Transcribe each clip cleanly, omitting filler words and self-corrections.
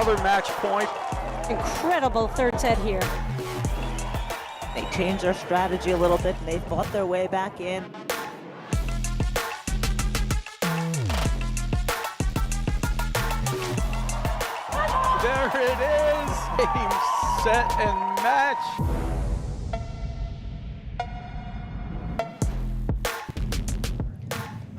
another match point. Incredible third set here. They changed their strategy a little bit, and they fought their way back in. There it is, game, set, and match.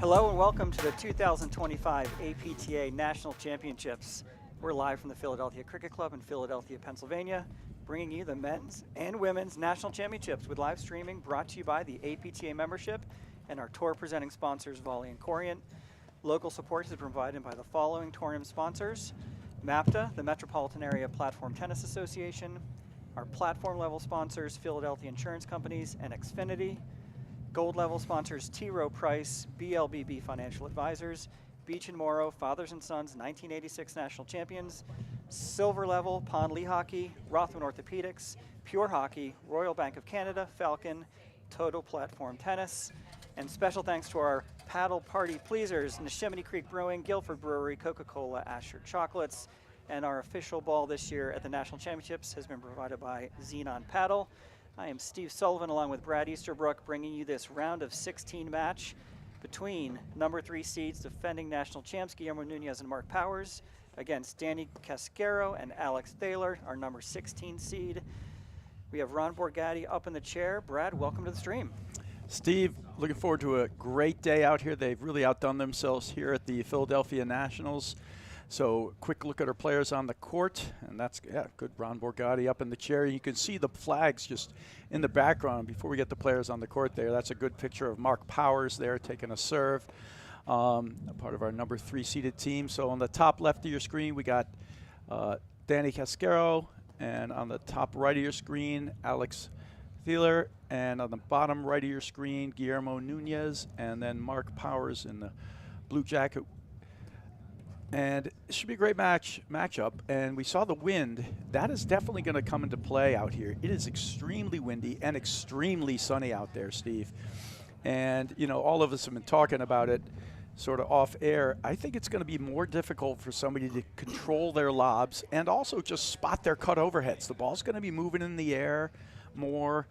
Hello and welcome to the 2025 APTA National Championships. We're live from the Philadelphia Cricket Club in Philadelphia, Pennsylvania, bringing you the men's and women's national championships with live streaming brought to you by the APTA membership and our tour presenting sponsors, Volley and Corient. Local support is provided by the following tournament sponsors: MAPTA, the Metropolitan Area Platform Tennis Association, our platform level sponsors, Philadelphia Insurance Companies and Xfinity. Gold level sponsors, T. Rowe Price, BLBB Financial Advisors, Beach and Morrow, Fathers and Sons, 1986 national champions. Silver level, Pond Lee Hockey, Rothman Orthopedics, Pure Hockey, Royal Bank of Canada, Falcon, Total Platform Tennis. And special thanks to our paddle party pleasers, Neshaminy Creek Brewing, Guilford Brewery, Coca-Cola, Asher Chocolates. And our official ball this year at the National Championships has been provided by Xenon Paddle. I am Steve Sullivan along with Brad Easterbrook, bringing you this round of 16 match between number 3 seeds defending national champs Guillermo Nunez and Mark Powers against Danny Casquero and Alex Theiler, our number 16 seed. We have Ron Borgatti up in the chair. Brad, welcome to the stream. Steve, looking forward to a great day out here. They've really outdone themselves here at the Philadelphia Nationals. So quick look at our players on the court, and that's good. Ron Borgatti up in the chair. You can see the flags just in the background before we get the players on the court there. That's a good picture of Mark Powers there taking a serve, a part of our number 3 seeded team. So on the top left of your screen, we got Danny Casquero, and on the top right of your screen, Alex Theiler, and on the bottom right of your screen, Guillermo Nunez, and then Mark Powers in the blue jacket. And it should be a great matchup. And we saw the wind. That is definitely going to come into play out here. It is extremely windy and extremely sunny out there, Steve. And, you know, all of us have been talking about it sort of off air. I think it's going to be more difficult for somebody to control their lobs and also just spot their cut overheads. The ball's going to be moving in the air more.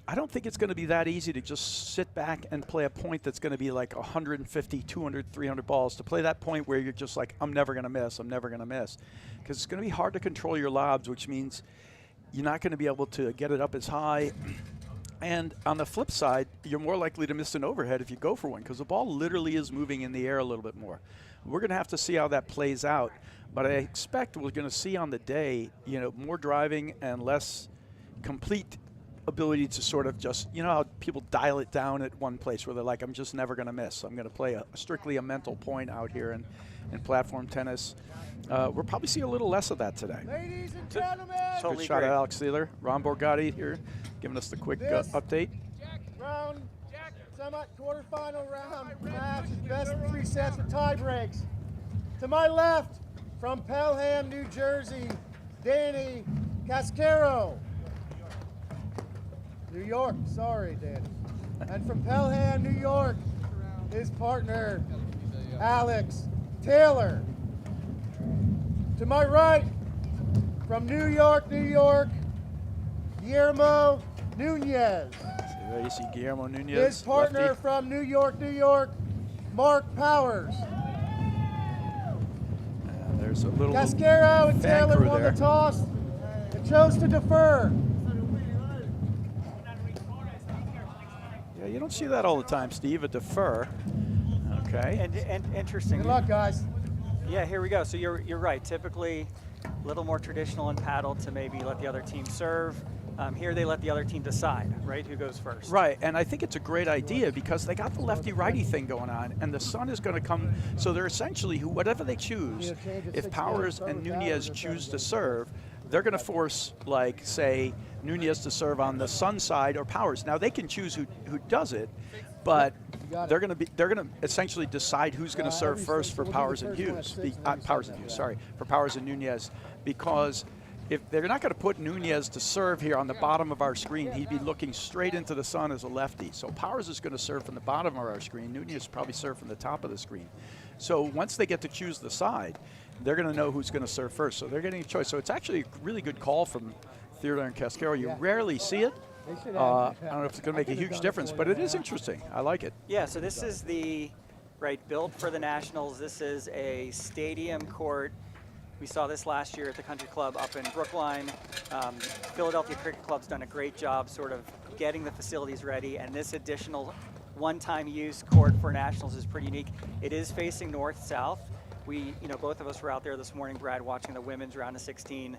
I don't think it's going to be that easy to just sit back and play a point that's going to be like 150, 200, 300 balls. To play that point where you're just like, I'm never going to miss, I'm never going to miss. Because it's going to be hard to control your lobs, which means you're not going to be able to get it up as high. And on the flip side, you're more likely to miss an overhead if you go for one, because the ball literally is moving in the air a little bit more. We're going to have to see how that plays out. But I expect we're going to see on the day, you know, more driving and less complete ability to sort of just, you know how people dial it down at one place where they're like, I'm just never going to miss. I'm going to play strictly a mental point out here in platform tennis. We'll probably see a little less of that today. Ladies and gentlemen, Totally Good shot agree. at Alex Theiler. Ron Borgatti here giving us the quick update. round, quarterfinal round match, best of 3 sets with tie breaks. To my left, from Pelham, New Jersey, Danny Casquero. New York, sorry, Danny. And from Pelham, New York, his partner, Alex Theiler. To my right, from New York, Guillermo Nunez. There you see Guillermo Nunez. His partner lefty. from New York, Mark Powers. There's a little Casquero and fan Theiler crew won there. the toss and chose to defer. Yeah, you don't see that all the time, Steve, a defer. Okay. And interesting. Good luck, guys. Yeah, here we go. So you're right. Typically, a little more traditional in paddle to maybe let the other team serve. Here they let the other team decide, right, who goes first. Right, and I think it's a great idea because they got the lefty-righty thing going on, and the sun is going to come, so they're essentially, whatever they choose, if Powers and Nunez choose to serve, they're going to force, like, say, Nunez to serve on the sun side or Powers. Now, they can choose who does it, but they're going to essentially decide who's going to serve first for Powers and Hughes, for Powers and Nunez, because if they're not going to put Nunez to serve here on the bottom of our screen, he'd be looking straight into the sun as a lefty. So Powers is going to serve from the bottom of our screen. Nunez probably serve from the top of the screen. So once they get to choose the side, they're going to know who's going to serve first. So they're getting a choice. So it's actually a really good call from Theiler and Casquero. You rarely see it. I don't know if it's going to make a huge difference, but it is interesting. I like it. Yeah, so this is the, built for the Nationals. This is a stadium court. We saw this last year at the Country Club up in Brookline. Philadelphia Cricket Club's done a great job sort of getting the facilities ready, and this additional one-time use court for Nationals is pretty unique. It is facing north-south. We, both of us were out there this morning, Brad, watching the women's round of 16.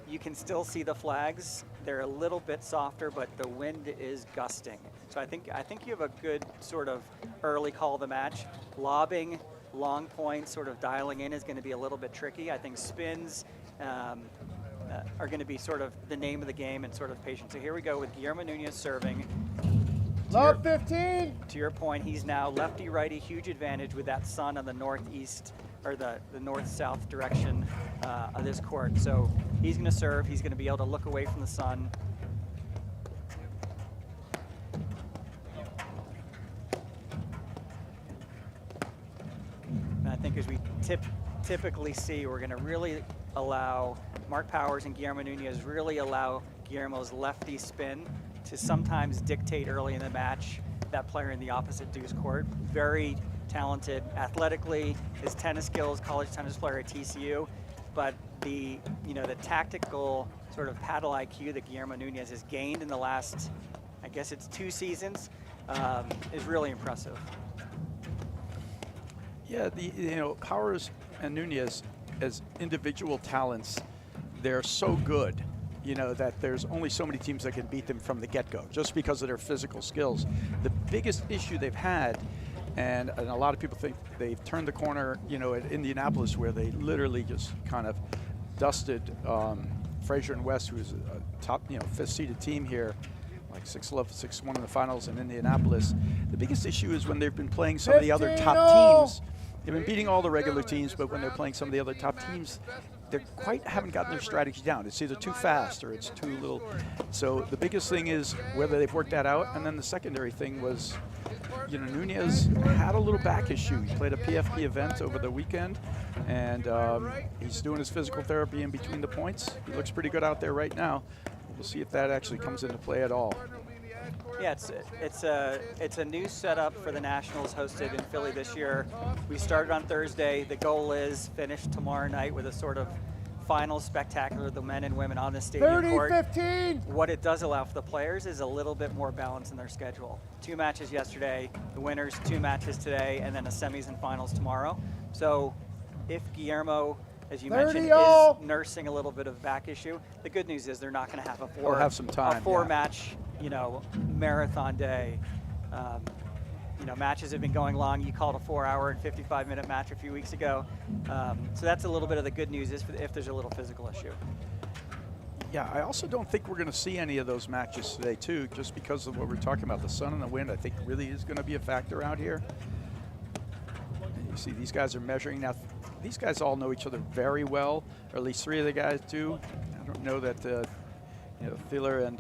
You can still see the flags. They're a little bit softer, but the wind is gusting. So I think you have a good sort of early call of the match. Lobbing, long points, sort of dialing in is going to be a little bit tricky. I think spins are going to be sort of the name of the game and sort of patience. So here we go with Guillermo Nunez serving. Love 15. To your point, he's now lefty-righty, huge advantage with that sun on the northeast or the north-south direction of this court. So he's going to serve. He's going to be able to look away from the sun. And I think as we typically see, we're going to really allow Mark Powers and Guillermo Nunez really allow Guillermo's lefty spin to sometimes dictate early in the match that player in the opposite deuce court. Very talented athletically, his tennis skills, college tennis player at TCU, but the tactical sort of paddle IQ that Guillermo Nunez has gained in the last, I guess it's 2 seasons, is really impressive. Yeah, Powers and Nunez as individual talents, they're so good, that there's only so many teams that can beat them from the get-go, just because of their physical skills. The biggest issue they've had, and a lot of people think they've turned the corner, at Indianapolis, where they literally just kind of dusted Frazier and West, who's a top, 5th-seeded team here, like 6-1 in the finals in Indianapolis. The biggest issue is when they've been playing some of the other top teams. They've been beating all the regular teams, but when they're playing some of the other top teams, they haven't gotten their strategy down. It's either too fast or it's too little. So the biggest thing is whether they've worked that out. And then the secondary thing was, Nunez had a little back issue. He played a PFP event over the weekend, and he's doing his physical therapy in between the points. He looks pretty good out there right now. We'll see if that actually comes into play at all. Yeah, it's a new setup for the Nationals hosted in Philly this year. We started on Thursday. The goal is finish tomorrow night with a sort of final spectacular, the men and women on the stadium court. 30-15. What it does allow for the players is a little bit more balance in their schedule. 2 matches yesterday, the winners 2 matches today, and then a semis and finals tomorrow. So if Guillermo, as you mentioned, is nursing a little bit of back issue, the good news is they're not going to have a four-match, marathon day. Matches have been going long. You called a 4-hour and 55-minute match a few weeks ago. So that's a little bit of the good news is if there's a little physical issue. Yeah, I also don't think we're going to see any of those matches today, too, just because of what we're talking about. The sun and the wind, I think, really is going to be a factor out here. And you see these guys are measuring. Now, these guys all know each other very well, or at least 3 of the guys do. I don't know that Theiler and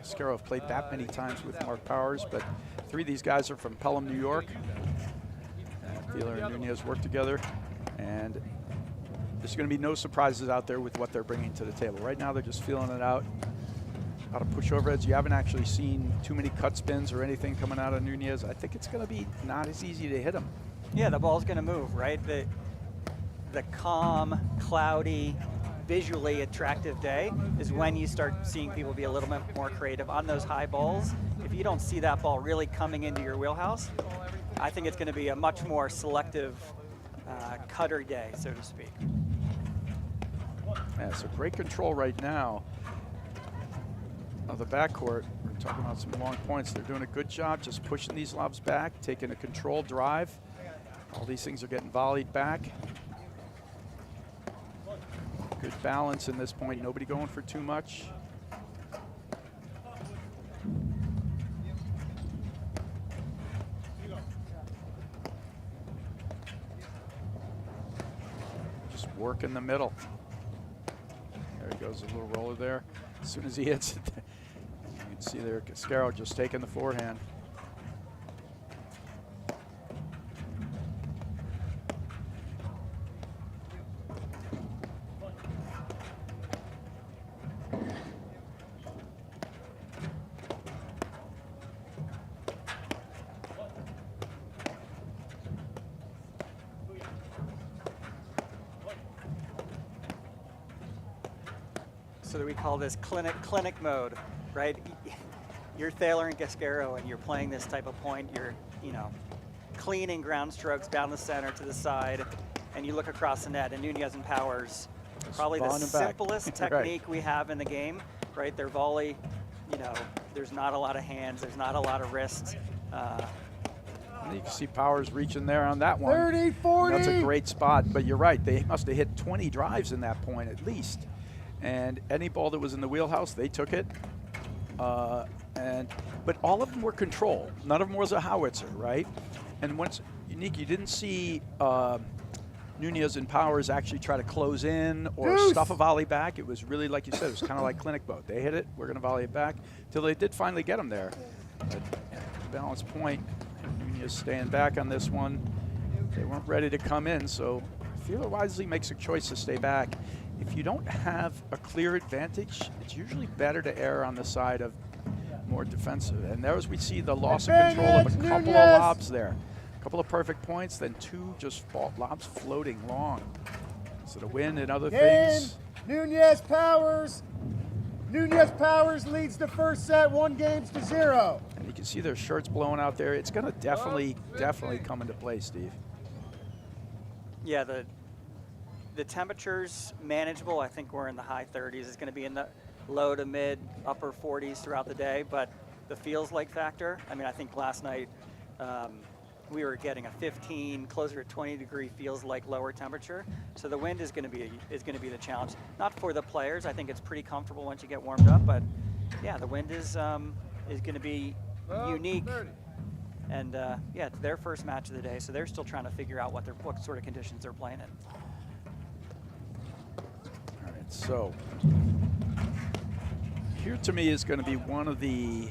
Casquero have played that many times with Mark Powers, but 3 of these guys are from Pelham, New York. Theiler and Nunez work together, and there's going to be no surprises out there with what they're bringing to the table. Right now, they're just feeling it out. Out of pushovers, you haven't actually seen too many cut spins or anything coming out of Nunez. I think it's going to be not as easy to hit him. Yeah, the ball's going to move, right? The calm, cloudy, visually attractive day is when you start seeing people be a little bit more creative on those high balls. If you don't see that ball really coming into your wheelhouse, I think it's going to be a much more selective cutter day, so to speak. Yeah, so great control right now of the backcourt. We're talking about some long points. They're doing a good job just pushing these lobs back, taking a controlled drive. All these things are getting volleyed back. Good balance in this point. Nobody going for too much. Just work in the middle. There he goes a little roller there. As soon as he hits it, you can see there Casquero just taking the forehand. So we call this clinic mode, right? You're Theiler and Casquero, and you're playing this type of point. You're, cleaning ground strokes down the center to the side, and you look across the net, and Nunez and Powers, probably the simplest technique we have in the game, right? Their volley, there's not a lot of hands, there's not a lot of wrists. You can see Powers reaching there on that one. 30, 40. That's a great spot, but you're right. They must have hit 20 drives in that point at least. And any ball that was in the wheelhouse, they took it. But all of them were controlled. None of them was a howitzer, right? And once unique, you didn't see Nunez and Powers actually try to close in or stuff a volley back. It was really, like you said, it was kind of like clinic boat. They hit it, we're going to volley it back, till they did finally get them there. But balance point, Nunez staying back on this one. They weren't ready to come in, so Theiler wisely makes a choice to stay back. If you don't have a clear advantage, it's usually better to err on the side of more defensive. And there as we see the loss of control of a couple of lobs there. A couple of perfect points, then two just lobs floating long. So the win and other things. Nunez Powers. Nunez Powers leads the first set 1-0. And you can see their shirts blowing out there. It's going to definitely come into play, Steve. Yeah, the temperature's manageable. I think we're in the high 30s. It's going to be in the low to mid upper 40s throughout the day, but the feels like factor, I think last night we were getting a 15, closer to 20 degree feels like lower temperature. So the wind is going to be the challenge. Not for the players. I think it's pretty comfortable once you get warmed up, but yeah, the wind is going to be unique. And yeah, it's their first match of the day, so they're still trying to figure out what sort of conditions they're playing in. All right, so here to me is going to be one of the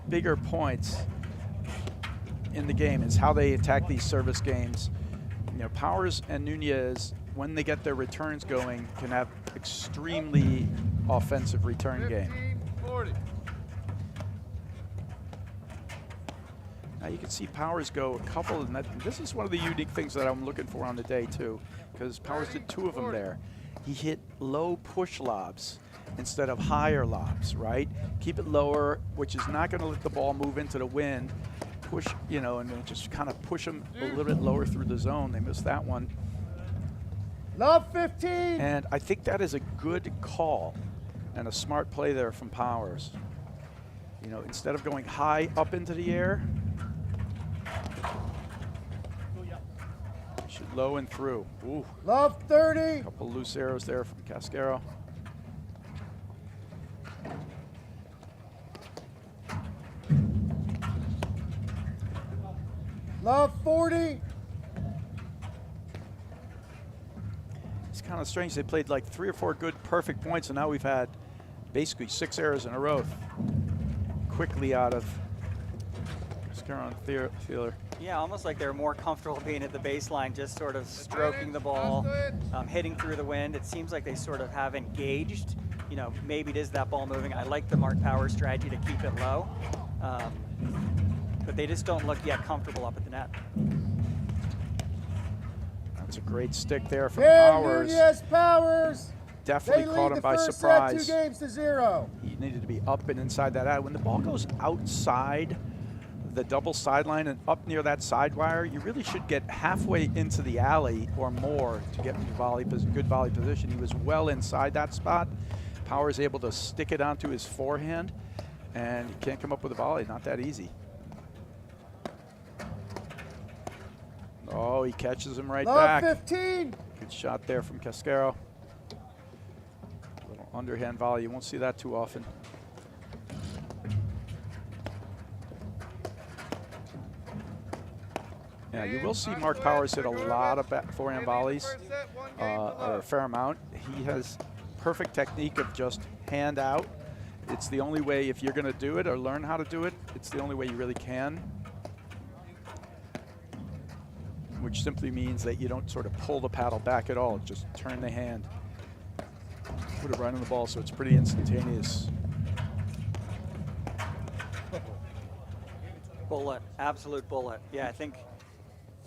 bigger points in the game is how they attack these service games. Powers and Nunez, when they get their returns going, can have extremely offensive return game. 40. Now you can see Powers go a couple, and this is one of the unique things that I'm looking for on the day too, because Powers did 2 of them there. He hit low push lobs instead of higher lobs, right? Keep it lower, which is not going to let the ball move into the wind. Push, and then just kind of push them a little bit lower through the zone. They missed that one. Love 15. And I think that is a good call and a smart play there from Powers. Instead of going high up into the air, should low and through. Ooh. Love 30. Couple loose arrows there from Casquero. Love 40. It's kind of strange. They played like 3 or 4 good, perfect points, and now we've had basically 6 errors in a row. Quickly out of Casquero and Theiler. Yeah, almost like they're more comfortable being at the baseline, just sort of stroking the ball, hitting through the wind. It seems like they sort of have engaged. Maybe it is that ball moving. I like the Mark Powers strategy to keep it low. But they just don't look yet comfortable up at the net. That's a great stick there from Powers. Nunez Powers. Definitely caught him by surprise. 2-0. He needed to be up and inside that alley. When the ball goes outside the double sideline and up near that side wire, you really should get halfway into the alley or more to get good volley position. He was well inside that spot. Powers able to stick it onto his forehand, and he can't come up with a volley. Not that easy. Oh, he catches him right back. 15. Good shot there from Casquero. Little underhand volley. You won't see that too often. Yeah, you will see Mark Powers hit a lot of forehand volleys, or a fair amount. He has perfect technique of just hand out. It's the only way, if you're going to do it or learn how to do it, it's the only way you really can. Which simply means that you don't sort of pull the paddle back at all. Just turn the hand. Put it right on the ball, so it's pretty instantaneous. Bullet, absolute bullet. Yeah, I think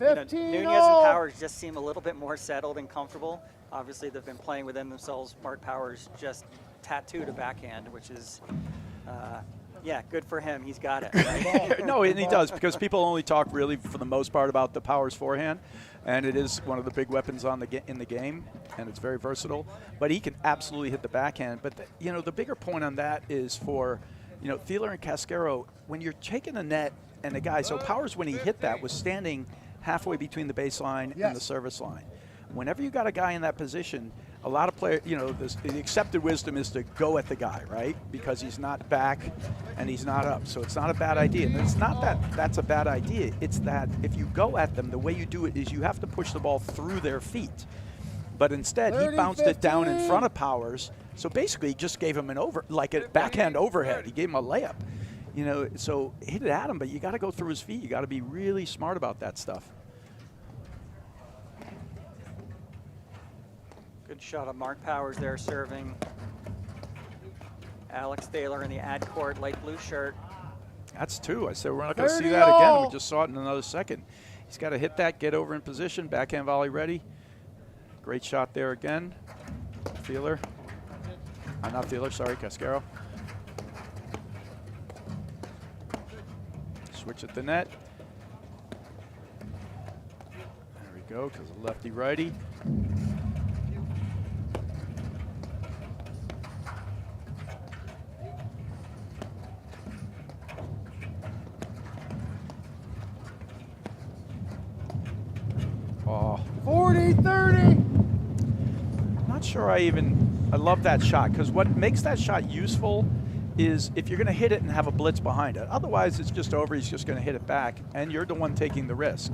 15 Nunez and all. Powers just seem a little bit more settled and comfortable. Obviously, they've been playing within themselves. Mark Powers just tattooed a backhand, which is, yeah, good for him. He's got it. Right? No, and he does, because people only talk really, for the most part, about the Powers forehand, and it is one of the big weapons on in the game, and it's very versatile. But he can absolutely hit the backhand. But the bigger point on that is for, Theiler and Casquero, when you're taking a net and the guy. So Powers, when he hit that, was standing halfway between the baseline and the service line. Whenever you got a guy in that position, a lot of players, the accepted wisdom is to go at the guy, right? Because he's not back and he's not up. So it's not a bad idea. And it's not that that's a bad idea. It's that if you go at them, the way you do it is you have to push the ball through their feet. But instead, he bounced it down in front of Powers. So basically, he just gave him like a backhand overhead. He gave him a layup. So hit it at him, but you got to go through his feet. You got to be really smart about that stuff. Good shot of Mark Powers there serving. Alex Theiler in the ad court, light blue shirt. That's two. I said we're not going to see that again. We just saw it in another second. He's got to hit that, get over in position, backhand volley ready. Great shot there again. Theiler. Not Theiler, sorry, Casquero. Switch at the net. There we go, because of lefty-righty. Oh. 40-30. Not sure I love that shot, because what makes that shot useful is if you're going to hit it and have a blitz behind it. Otherwise, it's just over. He's just going to hit it back, and you're the one taking the risk.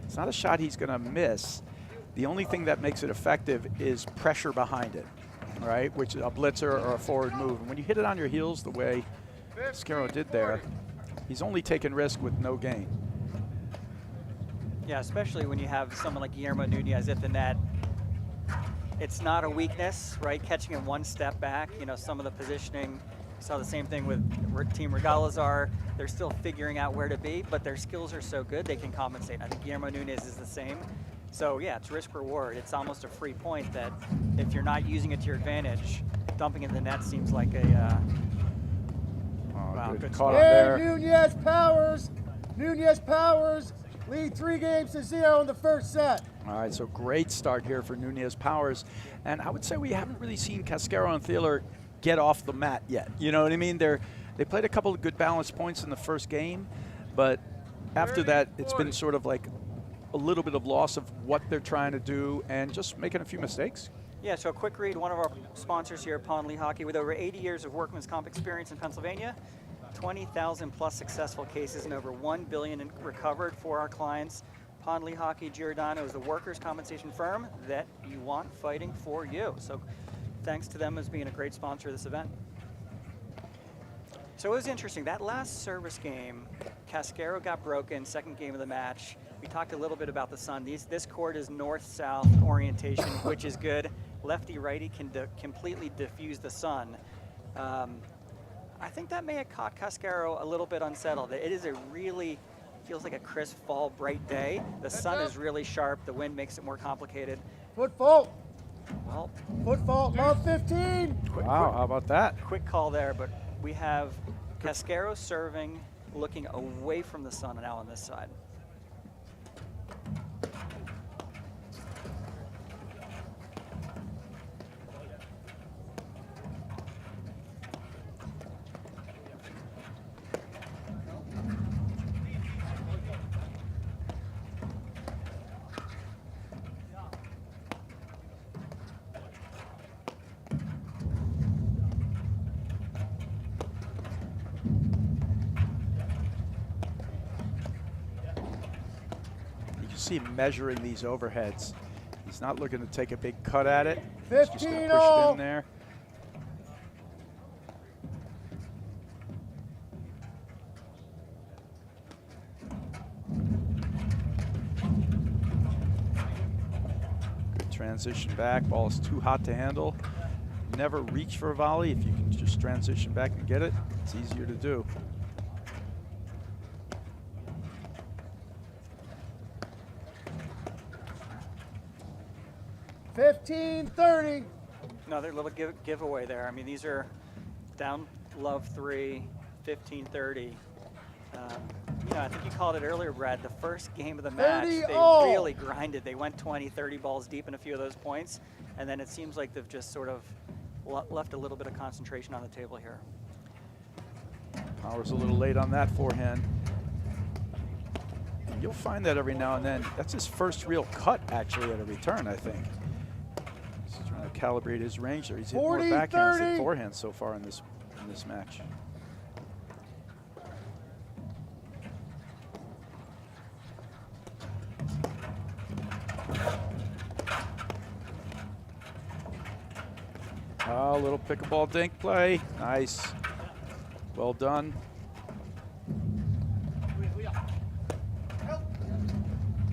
It's not a shot he's going to miss. The only thing that makes it effective is pressure behind it, right? Which is a blitzer or a forward move. And when you hit it on your heels the way Casquero did there, he's only taking risk with no gain. Yeah, especially when you have someone like Guillermo Nunez at the net. It's not a weakness, right? Catching him one step back, some of the positioning. We saw the same thing with Team Regalazar. They're still figuring out where to be, but their skills are so good they can compensate. I think Guillermo Nunez is the same. So yeah, it's risk reward. It's almost a free point that if you're not using it to your advantage, dumping in the net seems like a wow, good caught on there. Nunez Powers lead 3-0 in the first set. All right, so great start here for Nunez Powers. And I would say we haven't really seen Casquero and Theiler get off the mat yet. You know what I mean? They played a couple of good balance points in the first game, but after that, it's been sort of like a little bit of loss of what they're trying to do and just making a few mistakes. Yeah, so a quick read, one of our sponsors here at Pond Lee Hockey, with over 80 years of workman's comp experience in Pennsylvania, 20,000 plus successful cases and over $1 billion recovered for our clients. Pond Lee Hockey Giordano is the workers' compensation firm that you want fighting for you. So thanks to them as being a great sponsor of this event. So it was interesting. That last service game, Casquero got broken, second game of the match. We talked a little bit about the sun. This court is north-south orientation, which is good. Lefty-righty can completely diffuse the sun. I think that may have caught Casquero a little bit unsettled. It is feels like a crisp fall, bright day. The sun is really sharp. The wind makes it more complicated. Foot fault. Well, foot fault, love 15. Wow, how about that? Quick call there, but we have Casquero serving, looking away from the sun now on this side. See him measuring these overheads. He's not looking to take a big cut at it. He's just going to 15 push it all. in there. transition back. Ball is too hot to handle. Never reach for a volley. If you can just transition back and get it, it's easier to do. $15-30. Another little giveaway there. I mean, these are down love 3, 15-30. You know, I think you called it earlier, Brad, the first game of the match, they really grinded. They went 20, 30 balls deep in a few of those points, and then it seems like they've just sort of left a little bit of concentration on the table here. Power's a little late on that forehand. And you'll find that every now and then. That's his first real cut, actually, at a return, I think. He's trying to calibrate his range there. He's hit more backhands than forehands so far in this match. Oh, little pickleball dink play. Nice. Well done.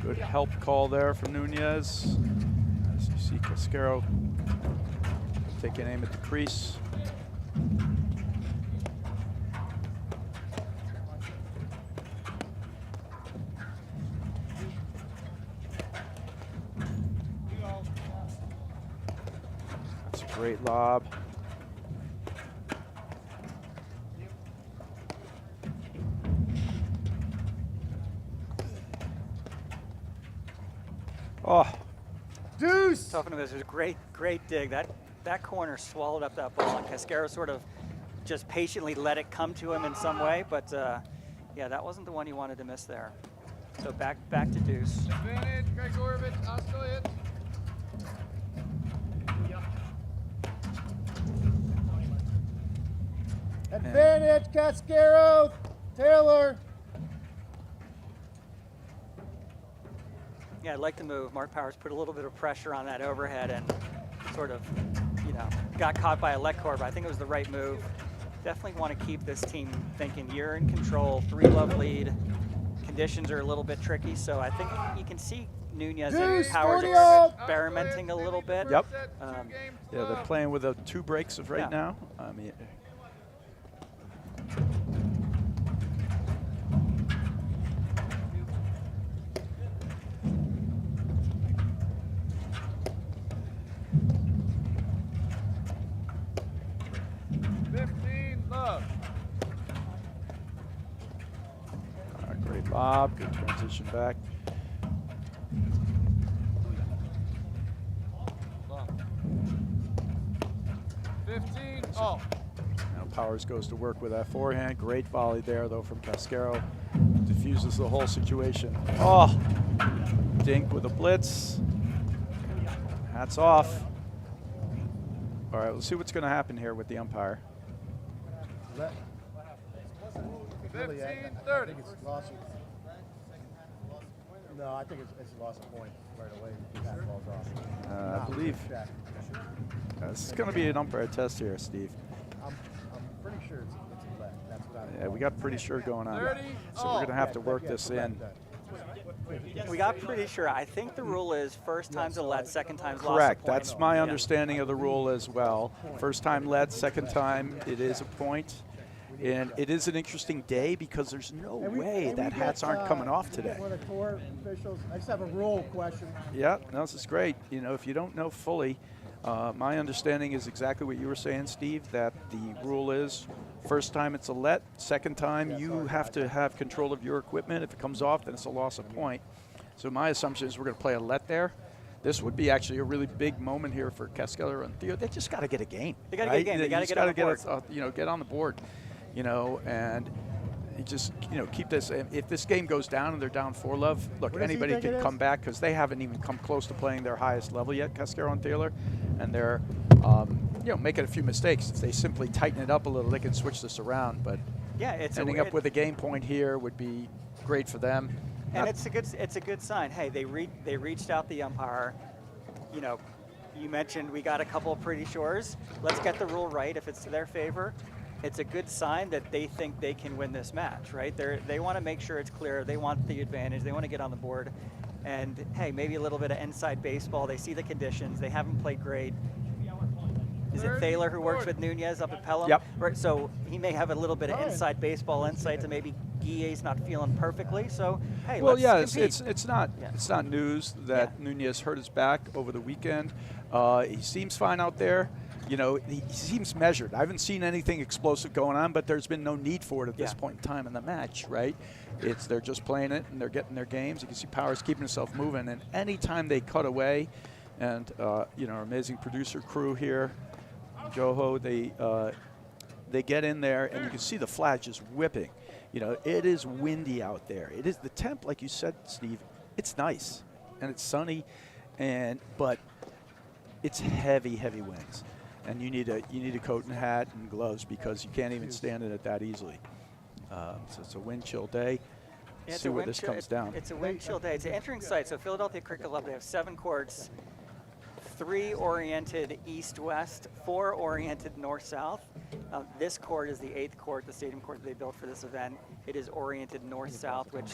Good help call there from Nunez. As you see Casquero taking aim at the crease. Great lob. Oh. Deuce! Tough Nunes, it was a great dig. That corner swallowed up that ball, and Casquero sort of just patiently let it come to him in some way, but yeah, that wasn't the one you wanted to miss there. So back to deuce. Advantage, Gregorovic, Ostoyet. Advantage, Casquero, Theiler. Yeah, I like the move. Mark Powers put a little bit of pressure on that overhead and sort of, you know, got caught by a let core, but I think it was the right move. Definitely want to keep this team thinking you're in control, 3-love lead. Conditions are a little bit tricky, so I think you can see Nunez and Powers experimenting a little bit. Yep. Yeah, they're playing with 2 breaks of right now. I mean, great lob, good transition back. Oh. Now Powers goes to work with that forehand. Great volley there, though, from Casquero. Diffuses the whole situation. Oh, dink with a blitz. Hats off. All right, let's see what's going to happen here with the umpire. 15-30. No, I think it's lost a point right away. That falls off. I believe this is going to be an umpire test here, Steve. I'm pretty sure it's a left. That's what I'm. Yeah, we got pretty sure going on. 30. So we're going to have to work this in. We got pretty sure. I think the rule is first time's a let, second time's lost a Correct. point. That's my understanding of the rule as well. First time led, second time it is a point. And it is an interesting day because there's no way that hats aren't coming off today. One of the tour officials. I just have a rule question. Yeah, no, this is great. You know, if you don't know fully, my understanding is exactly what you were saying, Steve, that the rule is first time it's a let, second time you have to have control of your equipment. If it comes off, then it's a loss of point. So my assumption is we're going to play a let there. This would be actually a really big moment here for Casquero and Theo. They just got to get a game. They got to get a game. They got to get on the board. Get on the board. You know, and you just, you know, keep this. If this game goes down and they're down 4-love, look, anybody can come back because they haven't even come close to playing their highest level yet, Casquero and Theiler, and they're, you know, making a few mistakes. If they simply tighten it up a little, they can switch this around. But yeah, it's ending up with a game point here would be great for them. And it's a good sign. Hey, they reached out the umpire. You know, you mentioned we got a couple of pretty shores. Let's get the rule right if it's to their favor. It's a good sign that they think they can win this match, right? They want to make sure it's clear. They want the advantage. They want to get on the board. And hey, maybe a little bit of inside baseball. They see the conditions. They haven't played great. Is it Theiler who works with Nunez up at Pelham? Yep. Right, so he may have a little bit of inside baseball insight to maybe Guillet's not feeling perfectly. So hey, well, let's yeah, compete. it's not news that Nunez hurt his back over the weekend. He seems fine out there. You know, he seems measured. I haven't seen anything explosive going on, but there's been no need for it at this point in time in the match, right? They're just playing it and they're getting their games. You can see Power's keeping himself moving, and anytime they cut away, and you know, our amazing producer crew here, Joho, they get in there and you can see the flag just whipping. You know, it is windy out there. It is the temp, like you said, Steve. It's nice and it's sunny, but it's heavy winds, and you need a coat and hat and gloves because you can't even stand in it that easily. So it's a wind chill day. Yeah, see where this comes down. It's a wind chill day. It's an entering site. So Philadelphia Cricket Club, they have 7 courts, 3 oriented east-west, 4 oriented north-south. This court is the 8th court, the stadium court that they built for this event. It is oriented north-south, which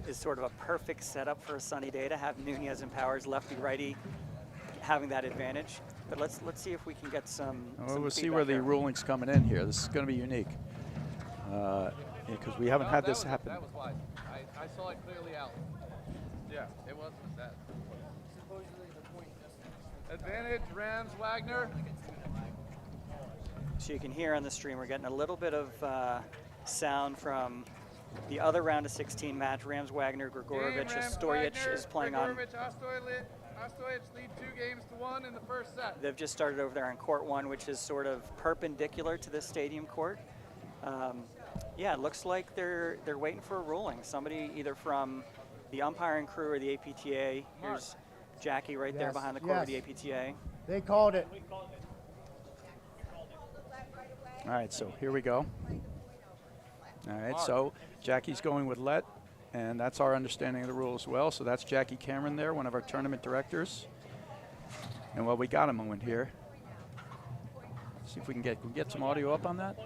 is sort of a perfect setup for a sunny day to have Nunez and Powers lefty-righty having that advantage. But let's see if we can get some. Well, we'll see where the ruling's coming in here. This is going to be unique because we haven't had this happen. That was wide. I saw it clearly out. Yeah, it wasn't that. Advantage, Rams, Wagner. So you can hear on the stream, we're getting a little bit of sound from the other round of 16 match. Rams, Wagner, Grigorovich, Stojic is playing on. Stojic lead 2-1 in the first set. They've just started over there on court 1, which is sort of perpendicular to this stadium court. Yeah, it looks like they're waiting for a ruling. Somebody either from the umpiring crew or the APTA. Here's Jackie right there behind the court with the APTA. They called it. All right, so here we go. All right, so Jackie's going with let, and that's our understanding of the rule as well. So that's Jackie Cameron there, one of our tournament directors. And well, we got a moment here. See if we can get some audio up on that.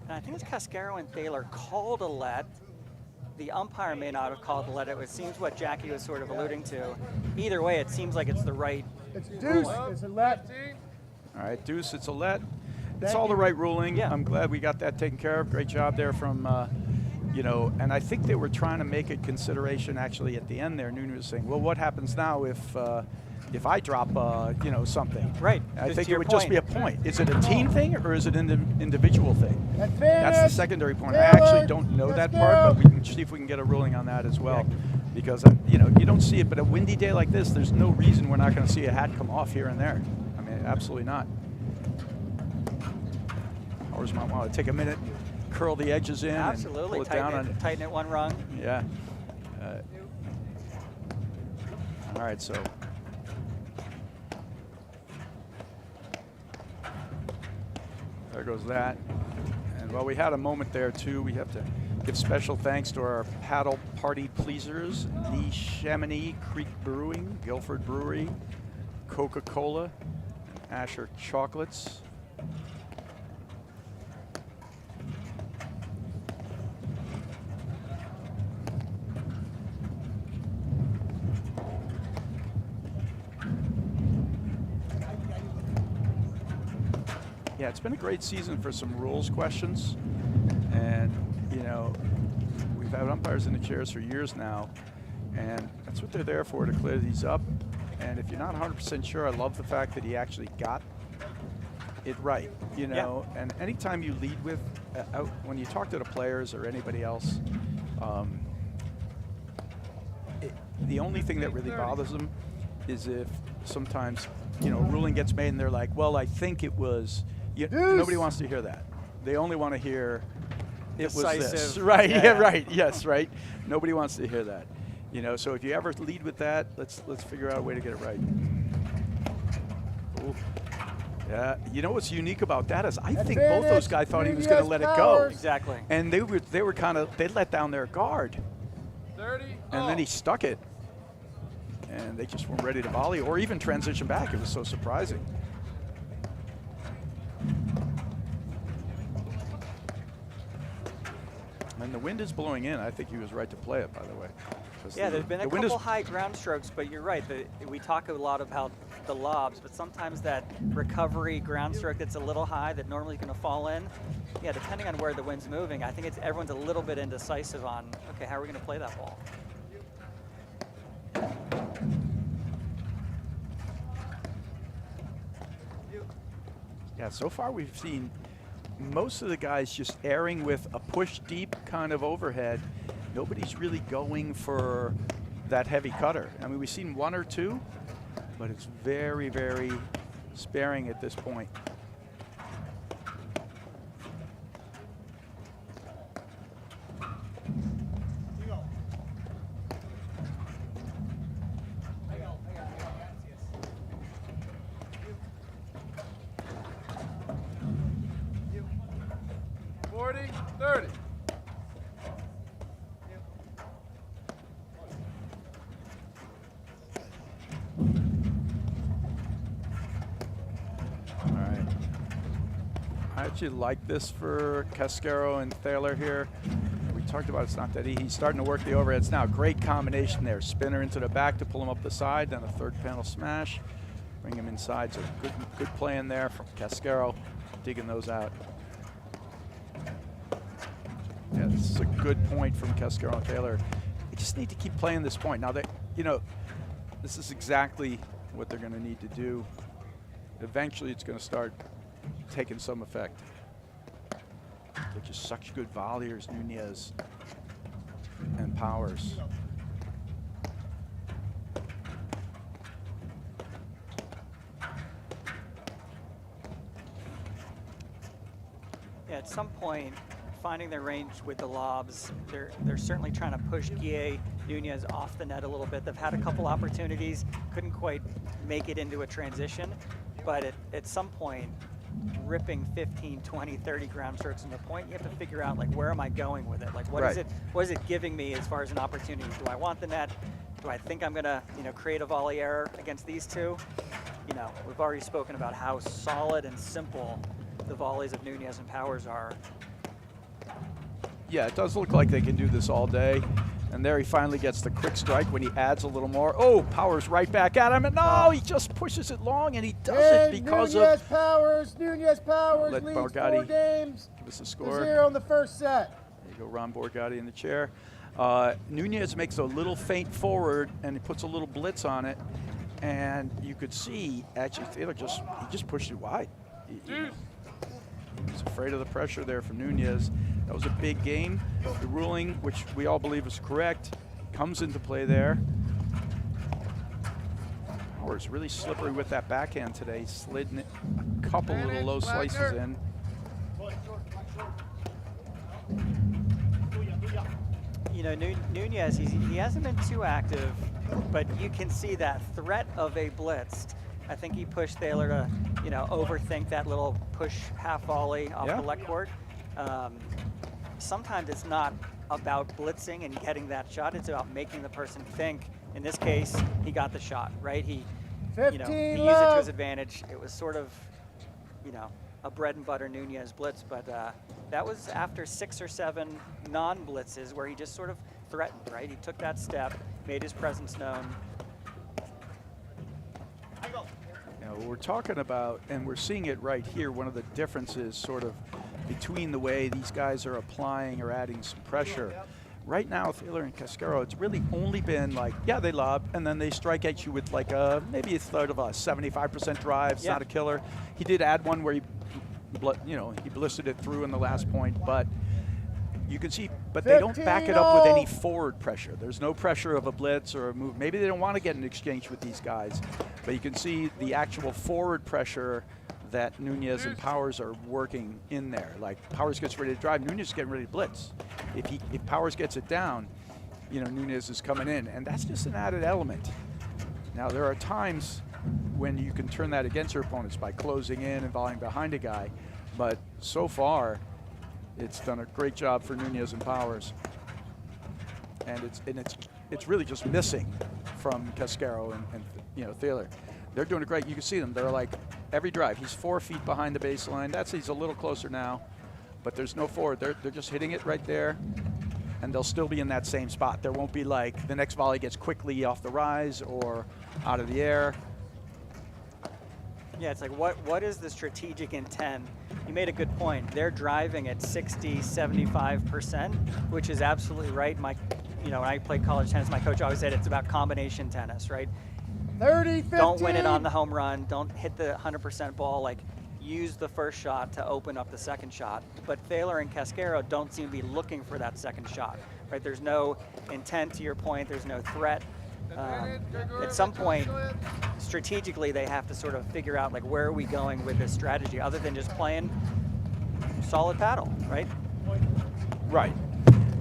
And I think it's Casquero and Theiler called a let. The umpire may not have called a let. It seems what Jackie was sort of alluding to. Either way, it seems like it's the right. It's deuce. It's a let. All right, deuce, it's a let. It's all the right ruling. Yeah. I'm glad we got that taken care of. Great job there from, you know, and I think they were trying to make a consideration actually at the end there. Nunes was saying, well, what happens now if I drop, you know, something? Right. I Just think to it your would just be a point. Is it a team thing or is it an individual thing? That's the secondary point. I actually don't know that part, but we can see if we can get a ruling on that as well. Because, you know, you don't see it, but a windy day like this, there's no reason we're not going to see a hat come off here and there. I mean, absolutely not. Powers might want to take a minute, curl the edges in, Absolutely. and pull it down. Tighten it one rung. Yeah. All right, so. There goes that. And while we had a moment there too, we have to give special thanks to our paddle party pleasers, the Chamonix Creek Brewing, Guilford Brewery, Coca-Cola, and Asher Chocolates. Yeah, it's been a great season for some rules questions, and you know, we've had umpires in the chairs for years now, and that's what they're there for, to clear these up. And if you're not 100% sure, I love the fact that he actually got it right, you know. And anytime you lead with, when you talk to the players or anybody else, the only thing that really bothers them is if sometimes, you know, a ruling gets made and they're like, well, I think it was. Nobody wants to hear that. They only want to hear it was this. Right, yeah, right, yes, right. Nobody wants to hear that. You know, so if you ever lead with that, let's figure out a way to get it right. Ooh. Yeah, you know what's unique about that is I think both those guys thought he was going to let it go. Exactly. And they were kind of, they let down their guard. 30. And then he stuck it. And they just weren't ready to volley or even transition back. It was so surprising. wind is blowing in. I think he was right to play it, by the way. Yeah, there's been a couple high ground strokes, but you're right. We talk a lot about the lobs, but sometimes that recovery ground stroke that's a little high that normally is going to fall in, yeah, depending on where the wind's moving, I think everyone's a little bit indecisive on, okay, how are we going to play that ball? Yeah, so far we've seen most of the guys just airing with a push deep kind of overhead. Nobody's really going for that heavy cutter. I mean, we've seen one or two, but it's very, very sparing at this point. I actually like this for Casquero and Theiler here. We talked about it's not that he's starting to work the overheads now. Great combination there. Spinner into the back to pull him up the side, then a third panel smash, bring him inside. So good play in there from Casquero, digging those out. Yeah, this is a good point from Casquero and Theiler. They just need to keep playing this point. Now, this is exactly what they're going to need to do. Eventually, it's going to start taking some effect. They're just such good volleyers, Nunez and Powers. Yeah, at some point, finding their range with the lobs, they're certainly trying to push Guille Nunez off the net a little bit. They've had a couple opportunities, couldn't quite make it into a transition, but at some point, ripping 15, 20, 30 ground strokes in the point, you have to figure out, like, where am I going with it? Like, what is it giving me as far as an opportunity? Do I want the net? Do I think I'm gonna, create a volley error against these two? We've already spoken about how solid and simple the volleys of Nunez and Powers are. Yeah, it does look like they can do this all day. And there he finally gets the quick strike when he adds a little more. Oh, Powers right back at him. And no, he just pushes it long, and he does it because Nunez of... Nunez Powers let leads Borgatti 4 games. Give us a score. 0 in the first set. There you go, Ron Borgatti in the chair. Nunez makes a little feint forward, and he puts a little blitz on it. And you could see, actually, Theiler just pushed it wide. He's afraid of the pressure there from Nunez. That was a big game. The ruling, which we all believe is correct, comes into play there. Powers really slippery with that backhand today. Slid a couple little low slices in. Nunez, he hasn't been too active, but you can see that threat of a blitz. I think he pushed Theiler to, overthink that little push half volley off the left court. Sometimes it's not about blitzing and getting that shot. It's about making the person think. In this case, he got the shot, right? He used it to his advantage. It was sort of, a bread and butter Nunez blitz, but that was after 6 or 7 non-blitzes where he just sort of threatened, right? He took that step, made his presence known. We're talking about, and we're seeing it right here, one of the differences sort of between the way these guys are applying or adding some pressure. Right now, Theiler and Casquero, it's really only been like, yeah, they lob, and then they strike at you with like maybe it's sort of a 75% drive. It's not a killer. He did add one where he blistered it through in the last point, but you can see, but they don't back it up with any forward pressure. There's no pressure of a blitz or a move. Maybe they don't want to get an exchange with these guys, but you can see the actual forward pressure that Nunez and Powers are working in there. Like, Powers gets ready to drive, Nunez is getting ready to blitz. If Powers gets it down, Nunez is coming in, and that's just an added element. Now, there are times when you can turn that against your opponents by closing in and volleying behind a guy, but so far, it's done a great job for Nunez and Powers, and it's really just missing from Casquero and Theiler. They're doing it great. You can see them. They're like every drive. He's 4 feet behind the baseline. He's a little closer now, but there's no forward. They're just hitting it right there. and they'll still be in that same spot. There won't be like the next volley gets quickly off the rise or out of the air. Yeah, it's like what is the strategic intent? You made a good point. They're driving at 60, 75%, which is absolutely right. When I played college tennis, my coach always said it's about combination tennis, right? 30, 15. Don't win it on the home run. Don't hit the 100% ball. Like, use the first shot to open up the second shot. But Theiler and Casquero don't seem to be looking for that second shot, right? There's no intent, to your point. There's no threat. At some point, strategically, they have to sort of figure out, like, where are we going with this strategy, other than just playing solid paddle, right? Right.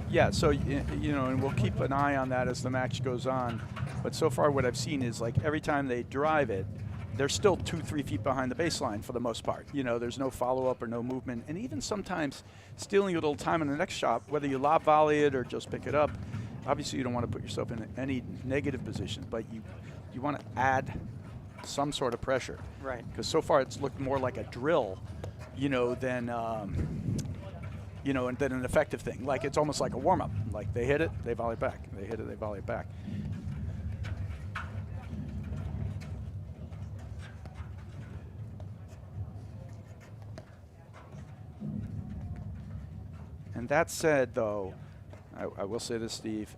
Yeah, so, and we'll keep an eye on that as the match goes on. But so far what I've seen is, like, every time they drive it, they're still 2-3 feet behind the baseline for the most part. There's no follow-up or no movement. And even sometimes stealing a little time in the next shot, whether you lob volley it or just pick it up, obviously you don't want to put yourself in any negative position, but you want to add some sort of pressure. Right. Because so far it's looked more like a drill, than and then an effective thing. Like, it's almost like a warm-up. Like, they hit it, they volley back. They hit it, they volley back. And that said, though, I will say this, Steve,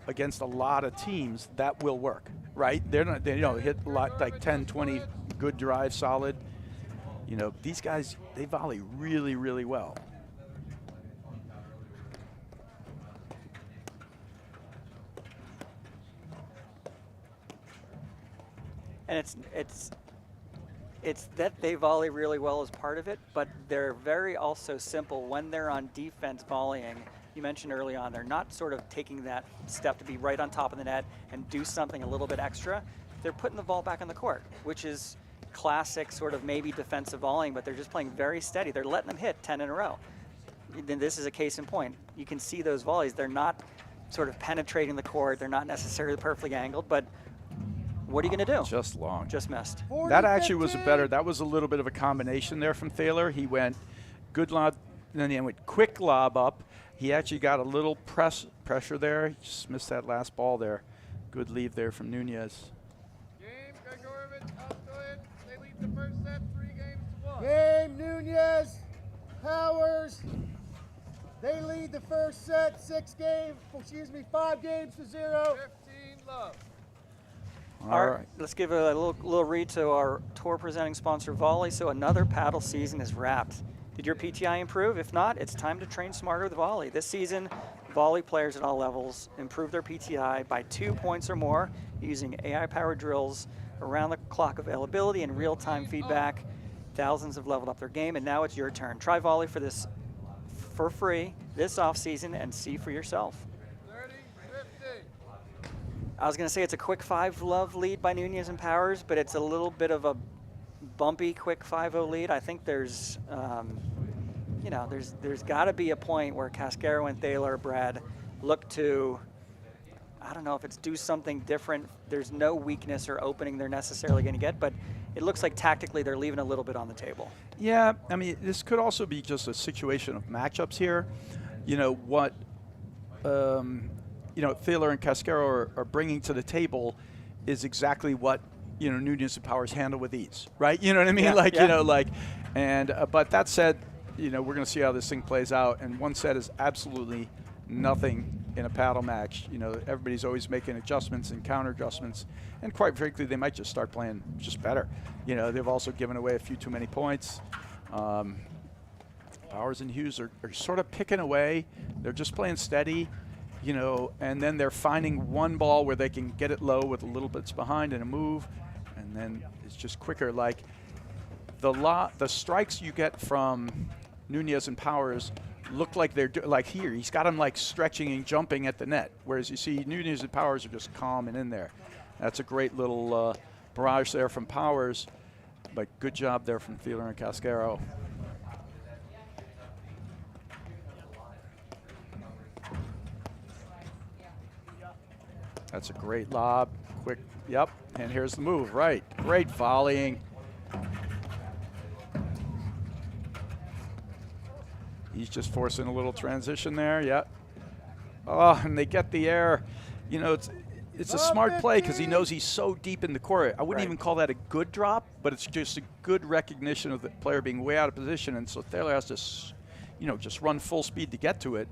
against a lot of teams, that will work, right? They're not, hit a lot, like 10, 20 good drives, solid. These guys, they volley really, really well. And it's that they volley really well as part of it, but they're very also simple when they're on defense volleying. You mentioned early on, they're not sort of taking that step to be right on top of the net and do something a little bit extra. They're putting the ball back on the court, which is classic sort of maybe defensive volleying, but they're just playing very steady. They're letting them hit 10 in a row. Then this is a case in point. You can see those volleys. They're not sort of penetrating the court. They're not necessarily perfectly angled, but what are you going to do? Just long. Just missed. 40, That actually was 15. that was a little bit of a combination there from Theiler. He went good lob, and then he went quick lob up. He actually got a little pressure there. He just missed that last ball there. Good leave there from Nunez. Game, Gregorovic, outgoing. They lead the first set 3-1. Game, Nunez, Powers. They lead the first set 5 games to 0. 15 love. All right. Let's give a little read to our tour presenting sponsor, Volley. So another paddle season is wrapped. Did your PTI improve? If not, it's time to train smarter with Volley. This season, Volley players at all levels improve their PTI by 2 points or more using AI-powered drills, around-the-clock availability, and real-time feedback. Thousands have leveled up their game, and now it's your turn. Try Volley for free this off-season and see for yourself. 30, 50. I was going to say it's a quick 5-love lead by Nunez and Powers, but it's a little bit of a bumpy quick 5-0 lead. I think there's got to be a point where Casquero and Theiler, Brad, look to, I don't know if it's do something different. There's no weakness or opening they're necessarily going to get, but it looks like tactically they're leaving a little bit on the table. Yeah, I mean, this could also be just a situation of matchups here. What Theiler and Casquero are bringing to the table is exactly what Nunez and Powers handle with ease, right? You know what I mean? Yeah, But that said, we're going to see how this thing plays out. And one set is absolutely nothing in a paddle match. Everybody's always making adjustments and counter adjustments, and quite frankly, they might just start playing just better. They've also given away a few too many points. Powers and Hughes are sort of picking away. They're just playing steady. And then they're finding one ball where they can get it low with a little bits behind and a move, and then it's just quicker. Like the strikes you get from Nunez and Powers look like they're like here. He's got them like stretching and jumping at the net, whereas you see Nunez and Powers are just calm and in there. That's a great little barrage there from Powers, but good job there from Theiler and Casquero. That's a great lob, quick, yep, and here's the move, right. Great volleying. He's just forcing a little transition there, yep. Oh, and they get the air. You know, it's a smart play because he knows he's so deep in the court. I wouldn't even call that a good drop, but it's just a good recognition of the player being way out of position, and so Theiler has to, just run full speed to get to it.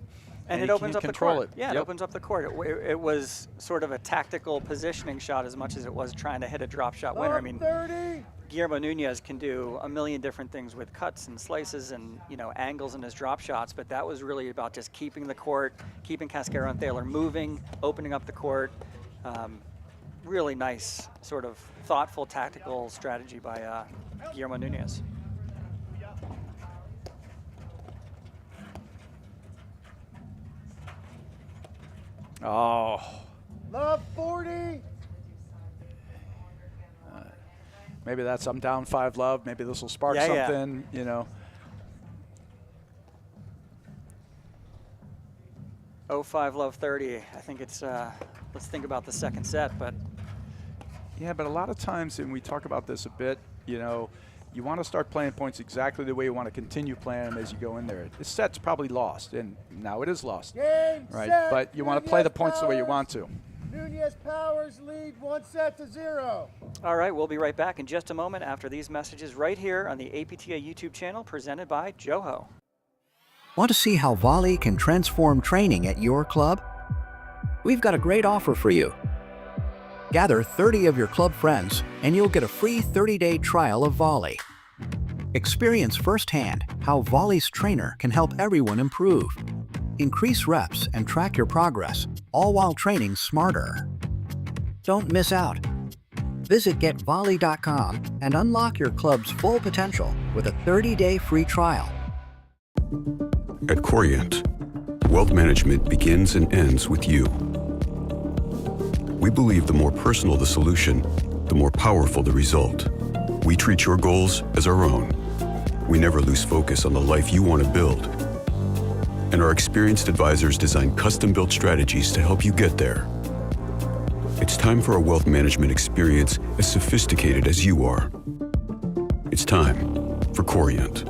And it opens up the court. Yeah, it opens up the court. It was sort of a tactical positioning shot as much as it was trying to hit a drop shot winner. I mean, Guillermo Nunez can do a million different things with cuts and slices and angles in his drop shots, but that was really about just keeping the court, keeping Casquero and Theiler moving, opening up the court. Really nice, sort of thoughtful, tactical strategy by Guillermo Nunez. Oh. Love 40. Maybe that's I'm down 5 love. Maybe this will spark something, Yeah. 0-5 love 30. I think it's, let's think about the second set, but. Yeah, but a lot of times, and we talk about this a bit, you want to start playing points exactly the way you want to continue playing them as you go in there. This set's probably lost, and now it is lost, right? But you want to play the points the way you want to. Nunez Powers lead 1-0. All right, we'll be right back in just a moment after these messages right here on the APTA YouTube channel presented by Joho. Want to see how Volley can transform training at your club? We've got a great offer for you. Gather 30 of your club friends and you'll get a free 30-day trial of Volley. Experience firsthand how Volley's trainer can help everyone improve. Increase reps and track your progress, all while training smarter. Don't miss out. Visit getvolley.com and unlock your club's full potential with a 30-day free trial. At Corient, wealth management begins and ends with you. We believe the more personal the solution, the more powerful the result. We treat your goals as our own. We never lose focus on the life you want to build. And our experienced advisors design custom-built strategies to help you get there. It's time for a wealth management experience as sophisticated as you are. It's time for Corient.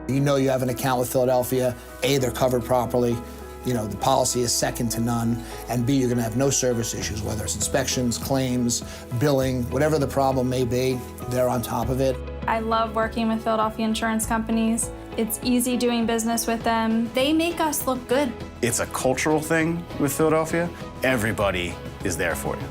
You know you have an account with Philadelphia. A, they're covered properly. The policy is second to none. And B, you're going to have no service issues, whether it's inspections, claims, billing, whatever the problem may be, they're on top of it. I love working with Philadelphia insurance companies. It's easy doing business with them. They make us look good. It's a cultural thing with Philadelphia. Everybody is there for you.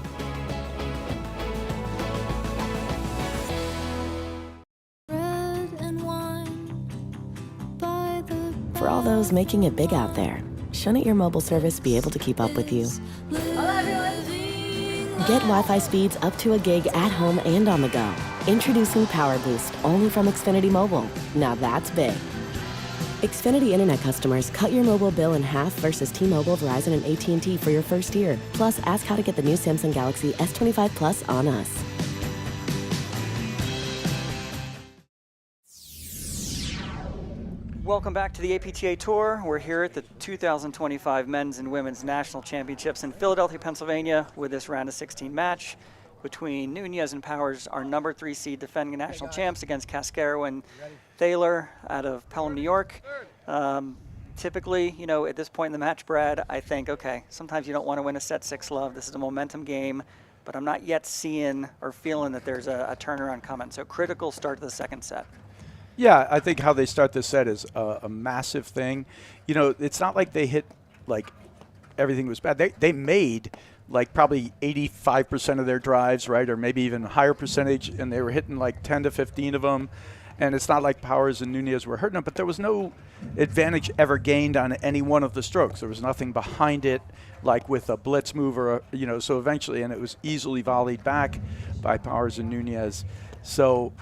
For all those making it big out there, shouldn't your mobile service be able to keep up with you? Hello, everyone. Get Wi-Fi speeds up to a gig at home and on the go. Introducing Power Boost, only from Xfinity Mobile. Now that's big. Xfinity Internet customers, cut your mobile bill in half versus T-Mobile, Verizon, and AT&T for your first year. Plus, ask how to get the new Samsung Galaxy S25 Plus on us. Welcome back to the APTA Tour. We're here at the 2025 Men's and Women's National Championships in Philadelphia, Pennsylvania, with this round of 16 match between Nunez and Powers, our number 3 seed defending national champs, against Casquero and Theiler out of Pelham, New York. Typically, at this point in the match, Brad, I think, okay, sometimes you don't want to win a set 6 love. This is a momentum game, but I'm not yet seeing or feeling that there's a turnaround coming. So critical start to the second set. Yeah, I think how they start this set is a massive thing. It's not like they hit everything was bad. They made probably 85% of their drives, right, or maybe even a higher percentage, and they were hitting 10 to 15 of them. And it's not like Powers and Nunez were hurting them, but there was no advantage ever gained on any one of the strokes. There was nothing behind it, like with a blitz move or so eventually, and it was easily volleyed back by Powers and Nunez. So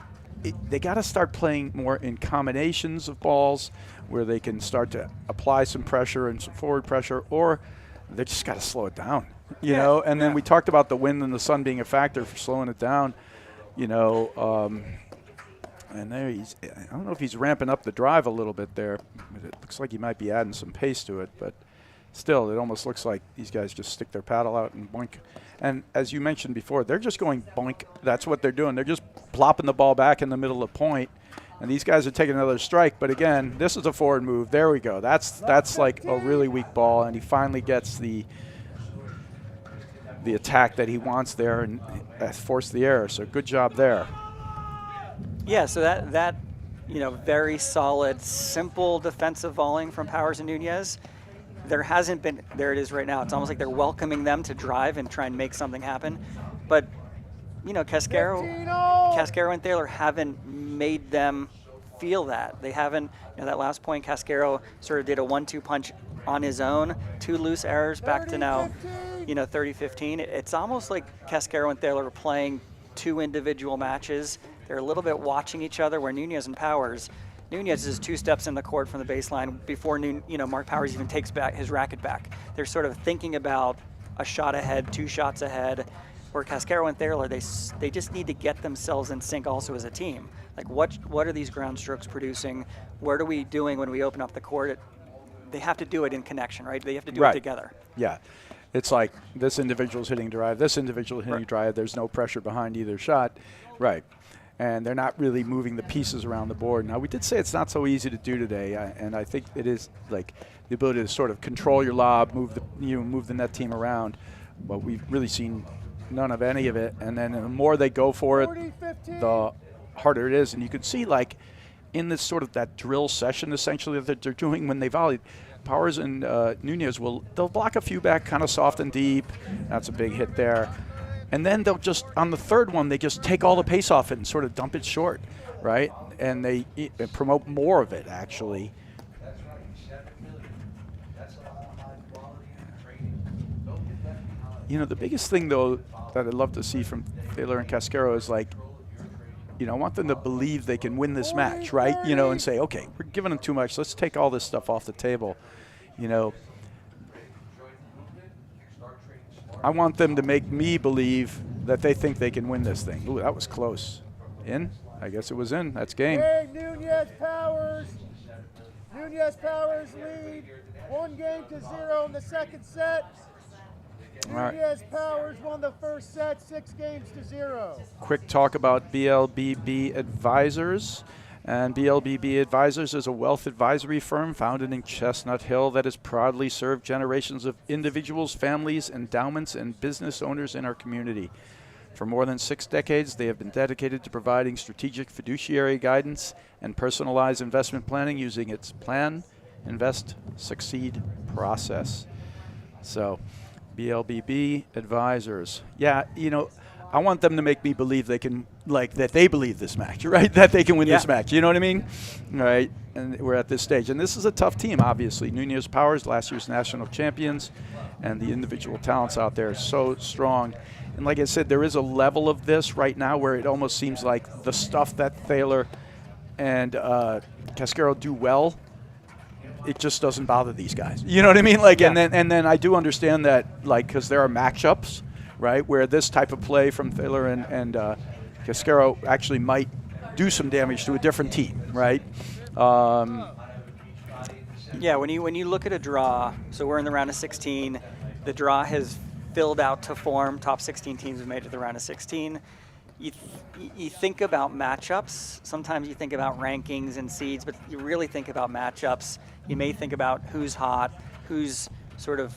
they got to start playing more in combinations of balls where they can start to apply some pressure and some forward pressure, or they just got to slow it down, you know. And then we talked about the wind and the sun being a factor for slowing it down, and there I don't know if he's ramping up the drive a little bit there. It looks like he might be adding some pace to it, but still, it almost looks like these guys just stick their paddle out and boink. And as you mentioned before, they're just going boink. That's what they're doing. They're just plopping the ball back in the middle of the point And these guys are taking another strike, but again, this is a forward move. There we go. That's like a really weak ball, and he finally gets the attack that he wants there and force the error. So good job there. Yeah, so that very solid, simple defensive volleying from Powers and Nunez. There hasn't been, there it is right now. It's almost like they're welcoming them to drive and try and make something happen. But, Casquero and Theiler haven't made them feel that. They haven't, that last point, Casquero sort of did a 1-2 punch on his own, 2 loose errors back to now, 30-15. It's almost like Casquero and Theiler are playing 2 individual matches. They're a little bit watching each other, where Nunez and Powers, Nunez is 2 steps in the court from the baseline before Mark Powers even takes back his racket back. They're sort of thinking about a shot ahead, 2 shots ahead, where Casquero and Theiler, they just need to get themselves in sync also as a team. Like what are these ground strokes producing? What are we doing when we open up the court? They have to do it in connection, right? They have to do it together. Yeah. It's like this individual's hitting drive, this individual hitting drive. There's no pressure behind either shot. Right. And they're not really moving the pieces around the board. Now, we did say it's not so easy to do today, and I think it is like the ability to sort of control your lob, move the net team around. But we've really seen none of any of it. And then the more they go for it, the harder it is. And you can see, like, in this sort of that drill session, essentially, that they're doing when they volley, Powers and Nunez they'll block a few back kind of soft and deep. That's a big hit there. And then they'll just, on the third one, they just take all the pace off it and sort of dump it short, right? And they promote more of it, actually. The biggest thing, though, that I'd love to see from Theiler and Casquero is, like, I want them to believe they can win this match, right? And say, okay, we're giving them too much. Let's take all this stuff off the table, I want them to make me believe that they think they can win this thing. Ooh, that was close. In? I guess it was in. That's game. Hey, Nunez Powers. Nunez Powers lead 1-0 in the second set. Nunez Powers won the first set 6-0. Quick talk about BLBB Advisors. And BLBB Advisors is a wealth advisory firm founded in Chestnut Hill that has proudly served generations of individuals, families, endowments, and business owners in our community. For more than 6 decades, they have been dedicated to providing strategic fiduciary guidance and personalized investment planning using its Plan, Invest, Succeed process. So, BLBB Advisors. Yeah, I want them to make me believe they can, like, that they believe this match, right? That they can win this match. You know what I mean? All right. And we're at this stage. And this is a tough team, obviously. Nunez Powers, last year's national champions, and the individual talents out there are so strong. And like I said, there is a level of this right now where it almost seems like the stuff that Theiler and Casquero do well, it just doesn't bother these guys. You know what I mean? Like, and then I do understand that, like, because there are matchups, right, where this type of play from Theiler and Casquero actually might do some damage to a different team, right? Yeah, when you look at a draw, so we're in the round of 16. The draw has filled out to form. Top 16 teams have made it to the round of 16. You think about matchups. Sometimes you think about rankings and seeds, but you really think about matchups. You may think about who's hot, who's sort of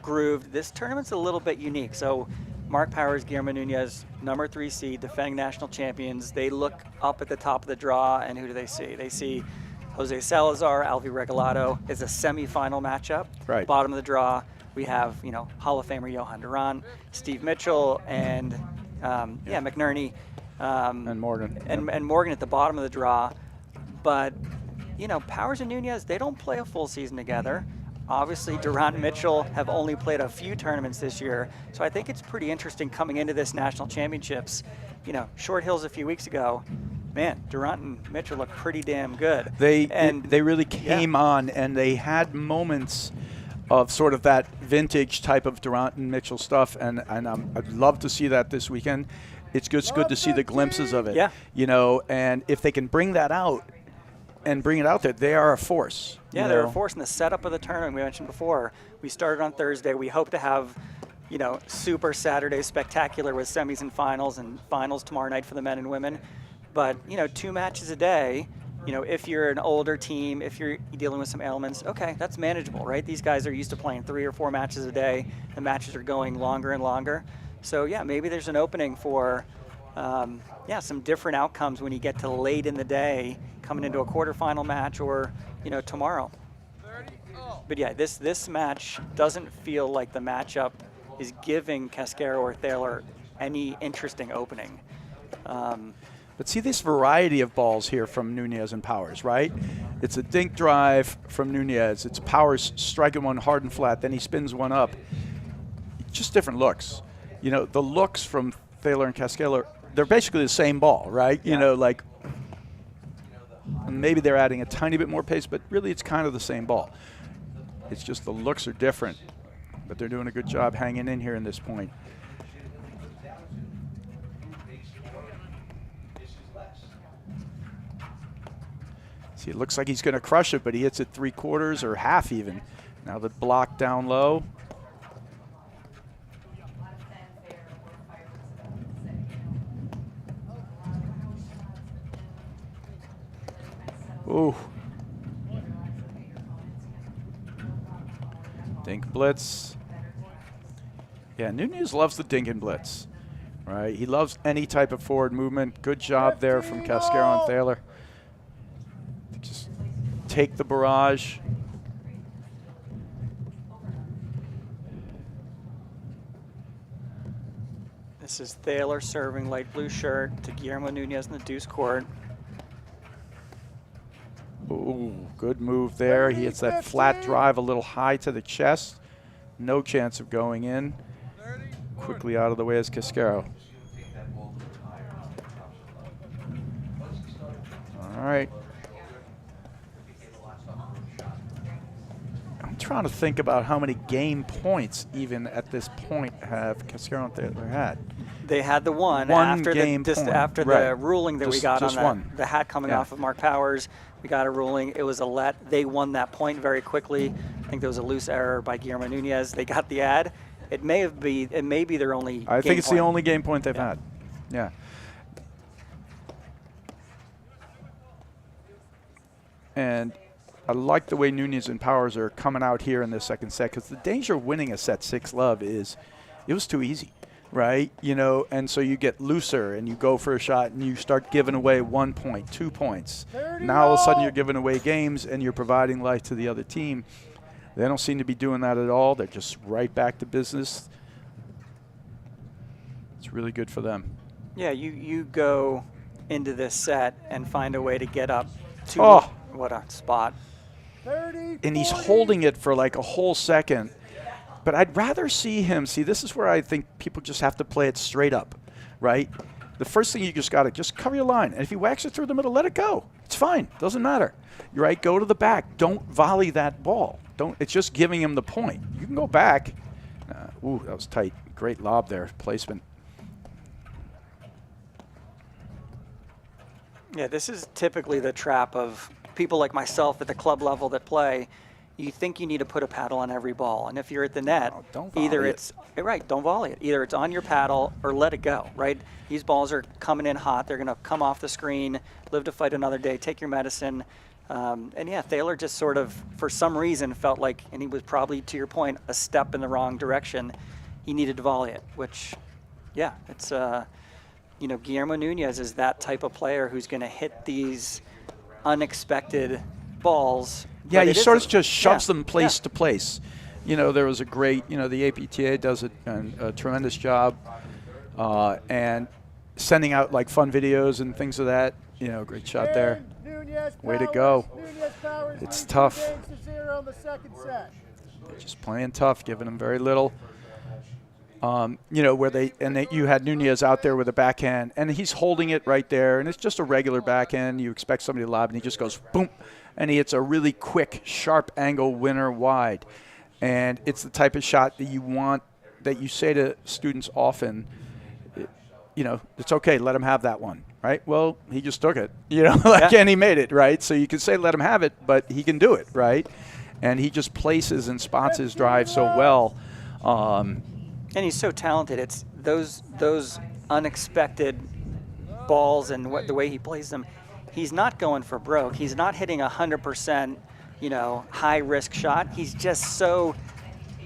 grooved. This tournament's a little bit unique. So Mark Powers, Guillermo Nunez, number 3 seed, defending national champions. They look up at the top of the draw, and who do they see? They see Jose Salazar, Alvi Regalado. Is a semifinal matchup. Right. Bottom of the draw, we have Hall of Famer Johan Duran, Steve Mitchell, and McNerney, and Morgan, and Morgan at the bottom of the draw. But Powers and Nunez, they don't play a full season together. Obviously, Durant and Mitchell have only played a few tournaments this year, so I think it's pretty interesting coming into this national championships. Short Hills a few weeks ago, man, Durant and Mitchell look pretty damn good. They really came on, and they had moments of sort of that vintage type of Durant and Mitchell stuff, and I'd love to see that this weekend. It's good to see the glimpses of it. Yeah. And if they can bring that out and bring it out there, they are a force. Yeah, they're a force in the setup of the tournament we mentioned before. We started on Thursday. We hope to have, Super Saturday spectacular with semis and finals tomorrow night for the men and women. But, 2 matches a day you know, if you're an older team, if you're dealing with some ailments, okay, that's manageable, right? These guys are used to playing 3 or 4 matches a day. The matches are going longer and longer. So yeah, maybe there's an opening for some different outcomes when you get to late in the day, coming into a quarterfinal match, or you know, tomorrow. But yeah, this match doesn't feel like the matchup is giving Casquero or Theiler any interesting opening. But see this variety of balls here from Nunez and Powers, right? It's a dink drive from Nunez. It's Powers striking one hard and flat, then he spins one up. Just different looks. You know, the looks from Theiler and Casquero, they're basically the same ball, right? Yeah. You know, like maybe they're adding a tiny bit more pace, but really it's kind of the same ball. It's just the looks are different, but they're doing a good job hanging in here in this point. See, it looks like he's going to crush it, but he hits it 3/4 or half even. Now the block down low. Ooh. Dink blitz. Yeah, Nunez loves the dink and blitz, right? He loves any type of forward movement. Good job there from Casquero and Theiler. Just take the barrage. This is Theiler serving light blue shirt to Guillermo Nunez in the deuce court. Ooh, good move there. He hits that flat drive a little high to the chest. No chance of going in. Quickly out of the way is Casquero. All right. I'm trying to think about how many game points even at this point have Casquero and Theiler had. They had the one after the ruling that we got on the hat coming Yeah. off of Mark Powers. We got a ruling. It was a let. They won that point very quickly. I think there was a loose error by Guillermo Nunez. They got the ad. It may be their only. I think it's the only game point they've had. Yeah. And I like the way Nunez and Powers are coming out here in the second set, because the danger of winning a set 6 love is it was too easy, right? You know, and so you get looser and you go for a shot and you start giving away 1 point, 2 points. Now all of a sudden you're giving away games and you're providing life to the other team. They don't seem to be doing that at all. They're just right back to business. It's really good for them. Yeah, you go into this set and find a way to get up to what a spot. 30, and he's holding it for like a whole second. But I'd rather see him, this is where I think people just have to play it straight up, right? The first thing you just got to just cover your line. And if he whacks it through the middle, let it go. It's fine. Doesn't matter. You're right. Go to the back. Don't volley that ball. It's just giving him the point. You can go back. Ooh, that was tight. Great lob there. Placement. Yeah, this is typically the trap of people like myself at the club level that play. You think you need to put a paddle on every ball, and if you're at the net, either it's don't volley it. Either it's on your paddle or let it go. Right? These balls are coming in hot. They're going to come off the screen. Live to fight another day. Take your medicine. And yeah, Theiler just sort of, for some reason, felt like, and he was probably, to your point, a step in the wrong direction. He needed to volley it, which, yeah, it's Guillermo Nunez is that type of player who's going to hit these unexpected balls. Yeah, he sort of just shoves them place to place. You know, there was a great, the APTA does a tremendous job and sending out like fun videos and things of that. Great shot there. Way to go. It's tough. They're just playing tough, giving them very little. You had Nunez out there with a backhand, and he's holding it right there, and it's just a regular backhand. You expect somebody to lob, and he just goes boom, and he hits a really quick, sharp angle winner wide. And it's the type of shot that you want, that you say to students often, it's okay, let him have that one, right? Well, he just took it, and he made it, right? So you can say let him have it, but he can do it, right? And he just places and spots his drive so well. And he's so talented. It's those unexpected balls and the way he plays them. he's not going for broke. He's not hitting 100%, you know, high risk shot. He's just so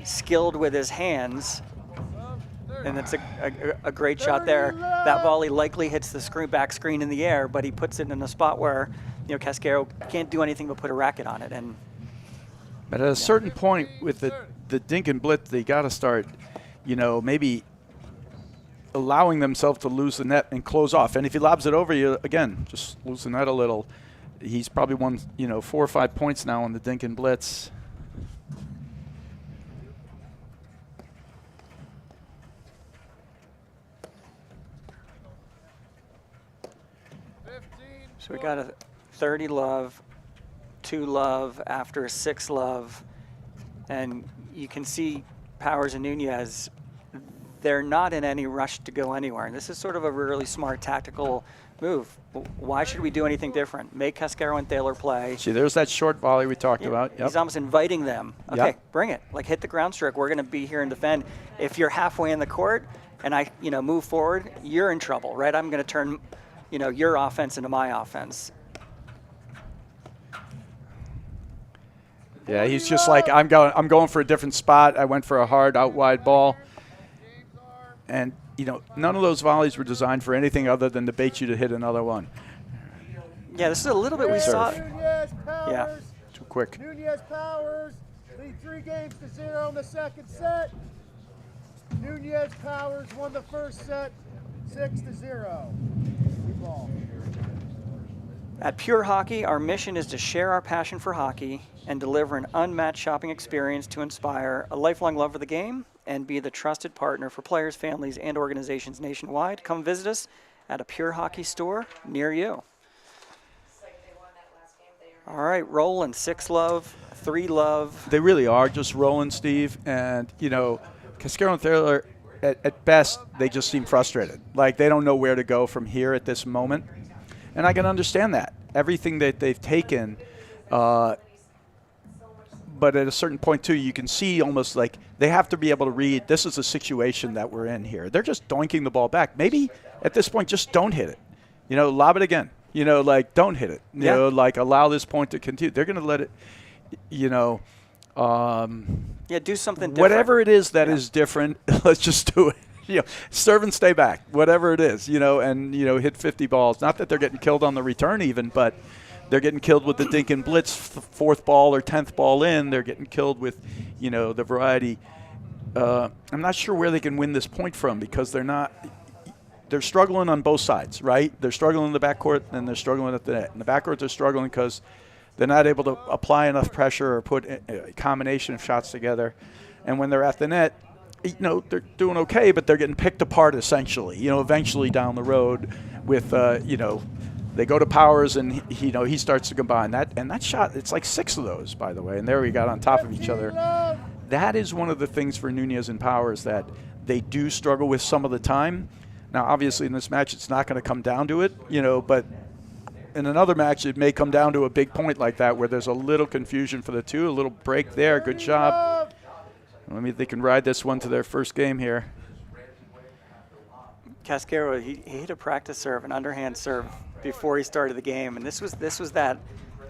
skilled with his hands. And it's a great shot there. That volley likely hits the back screen in the air, but he puts it in a spot where, you know, Casquero can't do anything but put a racket on it. But at a certain point with the dink and blitz, they got to start, you know, maybe allowing themselves to lose the net and close off. And if he lobs it over you, again, just lose the net a little. He's probably won, you know, 4 or 5 points now on the dink and blitz. So we got a 30 love, 2 love after a 6 love. And you can see Powers and Nunez, they're not in any rush to go anywhere. And this is sort of a really smart tactical move. Why should we do anything different? Make Casquero and Theiler play. See, there's that short volley we talked about. Yep. He's almost inviting them. Okay, yep. Bring it. Like, hit the ground stroke. We're going to be here and defend. If you're halfway in the court and I, you know, move forward, you're in trouble, right? I'm going to turn, you know, your offense into my offense. Yeah, he's just like, I'm going for a different spot. I went for a hard out wide ball. And, you know, none of those volleys were designed for anything other than to bait you to hit another one. Yeah, this is a little bit we saw. Yeah. Too quick. Nunez Powers lead 3-0 in the second set. Nunez Powers won the first set 6-0. Ball. At Pure Hockey, our mission is to share our passion for hockey and deliver an unmatched shopping experience to inspire a lifelong love for the game and be the trusted partner for players, families, and organizations nationwide. Come visit us at a Pure Hockey store near you. All right, rolling 6 love, 3 love. They really are just rolling, Steve. And, you know, Casquero and Theiler, at best, they just seem frustrated. Like, they don't know where to go from here at this moment. And I can understand that. Everything that they've taken, but at a certain point, too, you can see almost like they have to be able to read, this is the situation that we're in here. They're just doinking the ball back. Maybe at this point, just don't hit it. You know, lob it again. You know, like, don't hit it. You know, like, allow this point to continue. They're going to let it, you know. Yeah, do something different. Whatever it is that is different, let's just do it. You know, serve and stay back, whatever it is, you know, and, you know, hit 50 balls. Not that they're getting killed on the return even, but they're getting killed with the dink and blitz, 4th ball or 10th ball in. They're getting killed with, you know, the variety. I'm not sure where they can win this point from because they're struggling on both sides, right? They're struggling in the backcourt and they're struggling at the net. In the backcourt, they're struggling because they're not able to apply enough pressure or put a combination of shots together. And when they're at the net, you know, they're doing okay, but they're getting picked apart essentially, you know, eventually down the road with, you know, they go to Powers and, you know, he starts to combine that. And that shot, it's like 6 of those, by the way, and there we got on top of each other. That is one of the things for Nunez and Powers that they do struggle with some of the time. Now, obviously, in this match, it's not going to come down to it, you know, but in another match, it may come down to a big point like that where there's a little confusion for the two, a little break there. Good job. Maybe they can ride this one to their first game here. Casquero, he hit a practice serve, an underhand serve, before he started the game, and this was that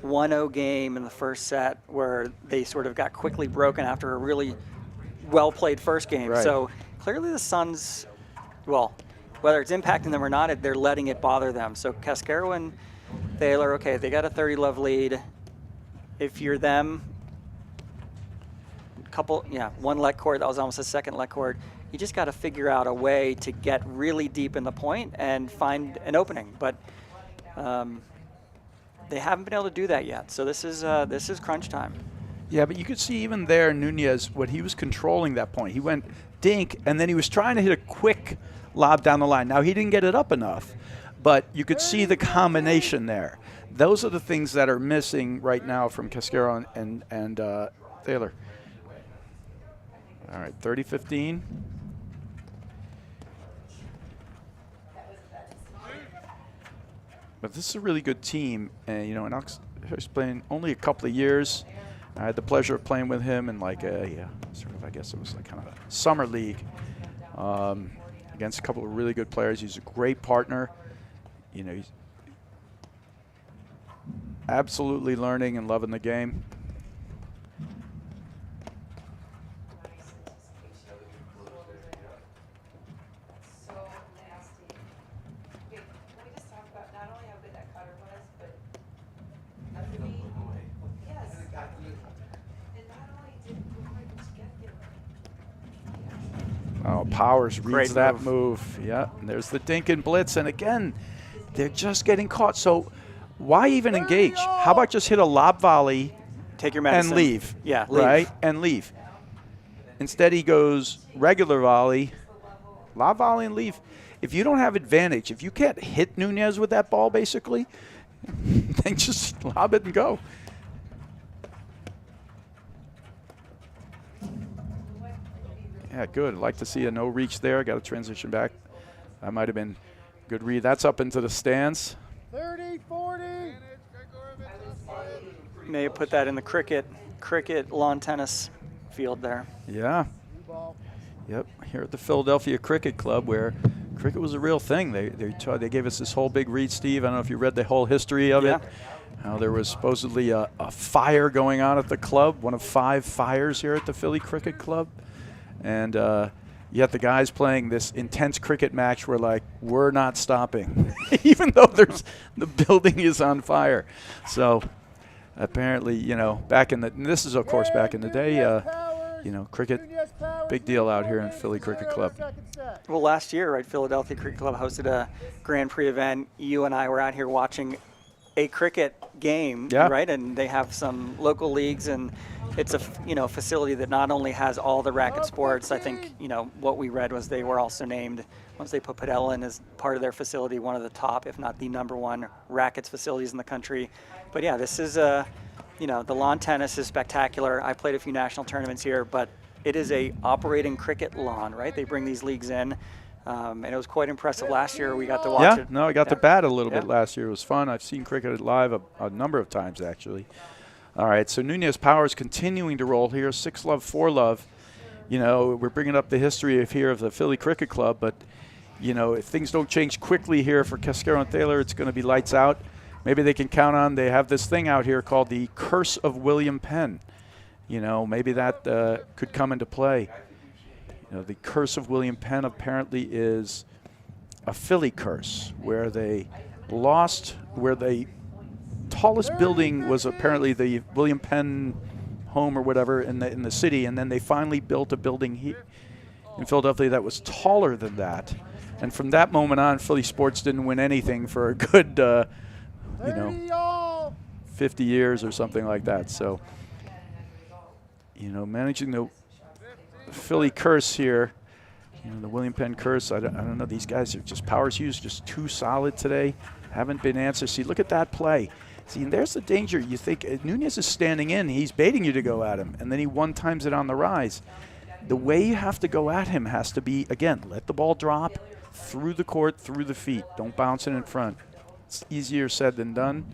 1-0 game in the first set where they sort of got quickly broken after a really well-played first game. Right. So clearly the Suns, well, whether it's impacting them or not, they're letting it bother them. So Casquero and Theiler, okay, they got a 30-love lead. If you're them, one let court, that was almost a second let court. You just got to figure out a way to get really deep in the point and find an opening. But they haven't been able to do that yet. So this is crunch time. Yeah, but you could see even there, Nunez, what he was controlling that point. He went dink, and then he was trying to hit a quick lob down the line. Now, he didn't get it up enough, but you could see the combination there. Those are the things that are missing right now from Casquero and Theiler. All right, 30-15. But this is a really good team, and you know, and Alex has playing only a couple of years. I had the pleasure of playing with him in like a sort of, I guess it was like kind of a summer league against a couple of really good players. He's a great partner. You know, absolutely learning and loving the game. Oh, Powers reads that move. Yeah, and there's the dink and blitz. And again, they're just getting caught. So why even engage? How about just hit a lob volley, take your medicine, and leave? Yeah, leave. Right, and leave. Instead, he goes regular volley, lob volley, and leave. If you don't have advantage, if you can't hit Nunez with that ball, basically, then just lob it and go. Yeah, good. I'd like to see a no reach there. Got to transition back. That might have been a good read. That's up into the stands. 30, 40. May have put that in the cricket lawn tennis field there. Yeah. Yep. Here at the Philadelphia Cricket Club, where cricket was a real thing. They gave us this whole big read, Steve. I don't know if you read the whole history of it. How there was supposedly a fire going on at the club, one of 5 fires here at the Philly Cricket Club. And yet the guys playing this intense cricket match were like, we're not stopping, even though the building is on fire. So apparently, you know, this is of course back in the day, you know, cricket, big deal out here in Philly Cricket Club. Well, last year, right, Philadelphia Cricket Club hosted a Grand Prix event. You and I were out here watching a cricket game, right? And they have some local leagues, and it's a facility that not only has all the racket sports. I think what we read was they were also named, once they put Padella in as part of their facility, one of the top, if not the #1 rackets facilities in the country. But yeah, this is the lawn tennis is spectacular. I played a few national tournaments here, but it is a operating cricket lawn, right? They bring these leagues in. And it was quite impressive last year. We got to watch it. No, I got to bat a little bit last year. It was fun. I've seen cricket live a number of times, actually. All right, so Nunez Powers continuing to roll here. 6-love, 4-love. You know, we're bringing up the history of the Philly Cricket Club, but, you know, if things don't change quickly here for Casquero and Theiler, it's going to be lights out. Maybe they can count on, they have this thing out here called the Curse of William Penn. You know, maybe that could come into play. You know, the Curse of William Penn apparently is a Philly curse, where they lost, where the tallest building was apparently the William Penn home or whatever in the city, and then they finally built a building in Philadelphia that was taller than that. And from that moment on, Philly sports didn't win anything for a good, 50 years or something like that. So, you know, managing the Philly curse here, you know, the William Penn curse. I don't know. These guys are just Powers Hughes, just too solid today. Haven't been answered. See, look at that play. See, and there's the danger. You think Nunez is standing in. He's baiting you to go at him, and then he one-times it on the rise. The way you have to go at him has to be, again, let the ball drop through the court, through the feet. Don't bounce it in front. It's easier said than done.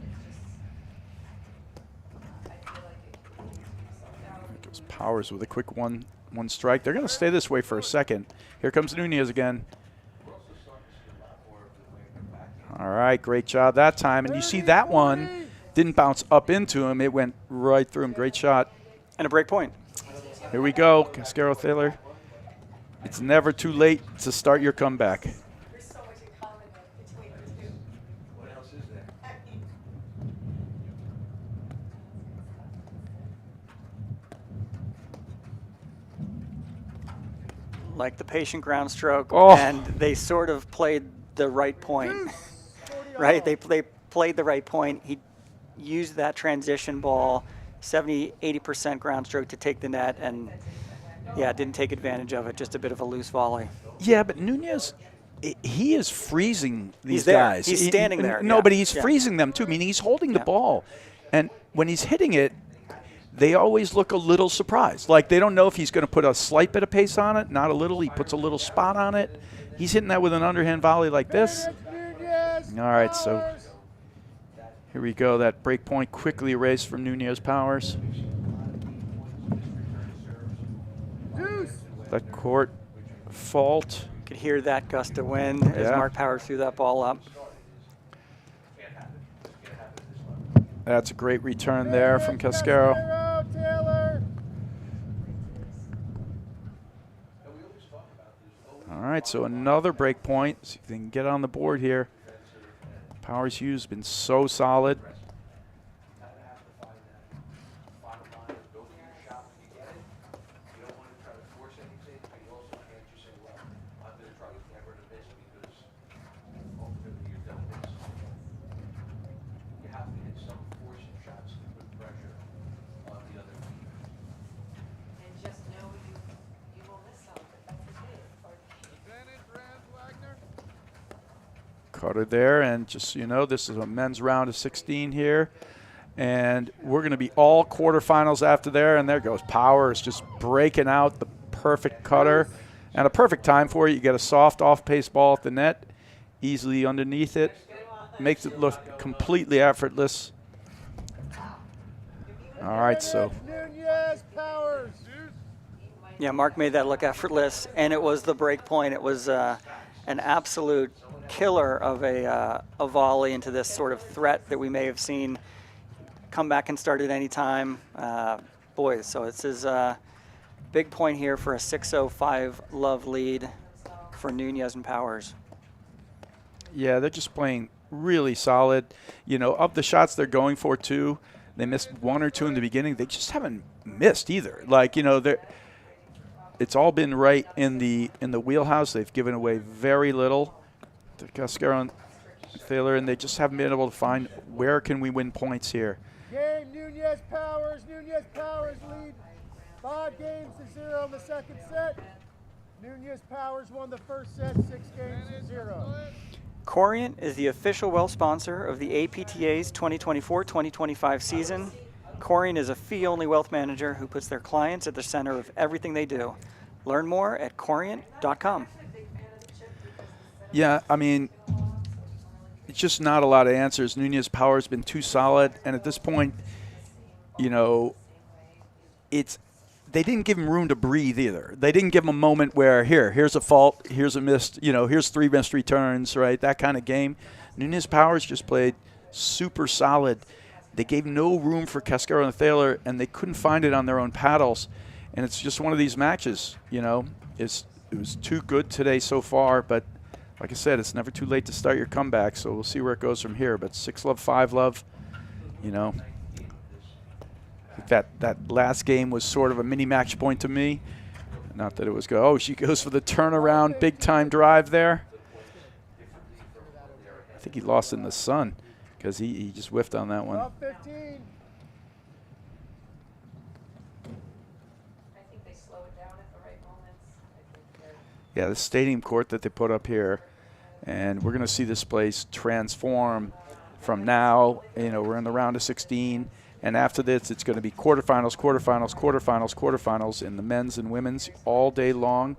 Goes Powers with a quick one strike. They're going to stay this way for a second. Here comes Nunez again. All right, great job that time. And you see that one didn't bounce up into him. It went right through him. Great shot. And a break point. Here we go, Casquero, Theiler. It's never too late to start your comeback. Like the patient ground stroke, and they sort of played the right point, right? They played the right point. He used that transition ball, 70, 80% ground stroke to take the net, and didn't take advantage of it. Just a bit of a loose volley. Yeah, but Nunez, he is freezing these He's guys. He's standing there. No, but he's freezing them too. I mean, he's holding the ball, and when he's hitting it, they always look a little surprised. Like they don't know if he's going to put a slight bit of pace on it, not a little. He puts a little spot on it. He's hitting that with an underhand volley like this. All right, so here we go. That break point quickly erased from Nunez Powers. That court fault. Could hear that gust of wind as Mark Powers threw that ball up. That's a great return there from Casquero. Theiler. All right, so another break point. See if they can get on the board here. Powers Hughes been so solid. Cutter there, and just so you know, this is a men's round of 16 here, and we're going to be all quarterfinals after there, and there goes Powers just breaking out the perfect cutter, and a perfect time for it. You get a soft off-pace ball at the net, easily underneath it, makes it look completely effortless. All right, so. Nunez, Powers. Yeah, Mark made that look effortless, and it was the break point. It was an absolute killer of a volley into this sort of threat that we may have seen come back and start at any time. Boys, so it's his big point here for a 6-0-5 love lead for Nunez and Powers. Yeah, they're just playing really solid. You know, of the shots they're going for, too, they missed one or two in the beginning. They just haven't missed either. Like, you know, it's all been right in the wheelhouse. They've given away very little to Casquero and Theiler, and they just haven't been able to find where can we win points here. Game, Nunez Powers lead 5-0 in the second set. Nunez Powers won the first set 6-0. Corient is the official well sponsor of the APTA's 2024-2025 season. Corient is a fee-only wealth manager who puts their clients at the center of everything they do. Learn more at corient.com. Yeah, I mean, it's just not a lot of answers. Nunez Powers been too solid, and at this point, you know, they didn't give him room to breathe either. They didn't give him a moment where here's a fault, here's a missed, you know, here's 3 missed returns, right? That kind of game. Nunez Powers just played super solid. They gave no room for Casquero and Theiler, and they couldn't find it on their own paddles. And it's just one of these matches, you know. It was too good today so far, but like I said, it's never too late to start your comeback, so we'll see where it goes from here. But 6-love, 5-love, you know. That last game was sort of a mini match point to me. Not that it was good. Oh, she goes for the turnaround, big-time drive there. I think he lost in the sun because he just whiffed on that one. Top 15. Yeah, the stadium court that they put up here, and we're going to see this place transform from now. You know, we're in the round of 16, and after this, it's going to be quarterfinals, quarterfinals, quarterfinals, quarterfinals in the men's and women's all day long.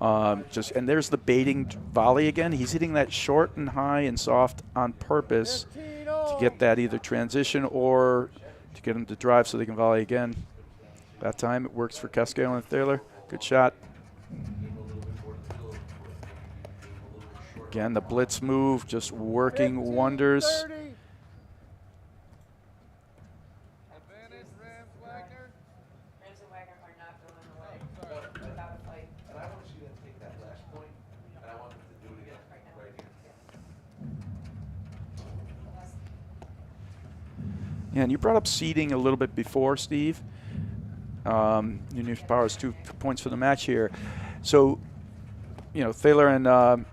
And there's the baiting volley again. He's hitting that short and high and soft on purpose to get that either transition or to get him to drive so they can volley again. That time it works for Casquero and Theiler. Good shot. Again, the blitz move just working wonders. Yeah, and you brought up seeding a little bit before, Steve. Nunez Powers 2 points for the match here. So, you know, Theiler and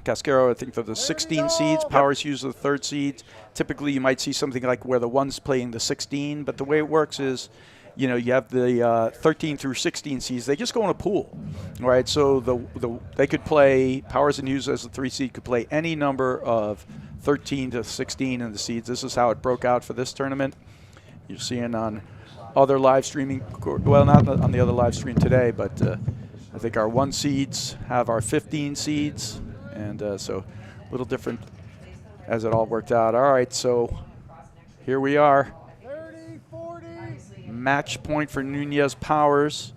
Casquero, I think, for the 16 seeds. Powers use the 3rd seeds. Typically, you might see something like where the one's playing the 16, but the way it works is, you know, you have the 13 through 16 seeds. They just go in a pool, right? So they could play, Powers and Hughes as the 3 seed could play any number of 13 to 16 in the seeds. This is how it broke out for this tournament. You're seeing on other live streaming, well, not on the other live stream today, but I think our 1 seeds have our 15 seeds. And so a little different as it all worked out. All right, so here we are. 30-40. Match point for Nunez Powers.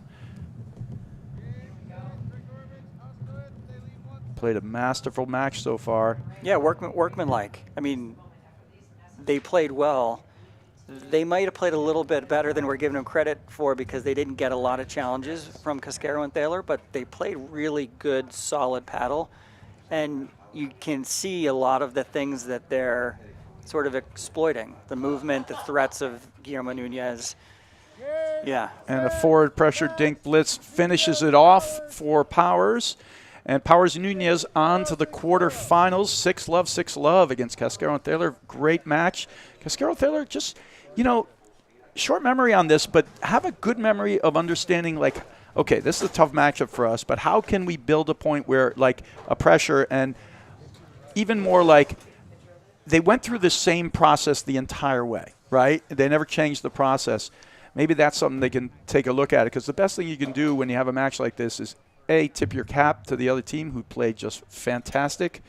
Played a masterful match so far. Yeah, workmanlike. I mean, they played well. They might have played a little bit better than we're giving them credit for because they didn't get a lot of challenges from Casquero and Theiler, but they played really good, solid paddle. And you can see a lot of the things that they're sort of exploiting. The movement, the threats of Guillermo Nunez. Yeah. And a forward pressure dink blitz finishes it off for Powers. And Powers and Nunez on to the quarterfinals. 6-love against Casquero and Theiler. Great match. Casquero and Theiler just, short memory on this, but have a good memory of understanding, like, okay, this is a tough matchup for us, but how can we build a point where, like, a pressure and even more like they went through the same process the entire way, right? They never changed the process. Maybe that's something they can take a look at, because the best thing you can do when you have a match like this is, A, tip your cap to the other team who played just fantastic.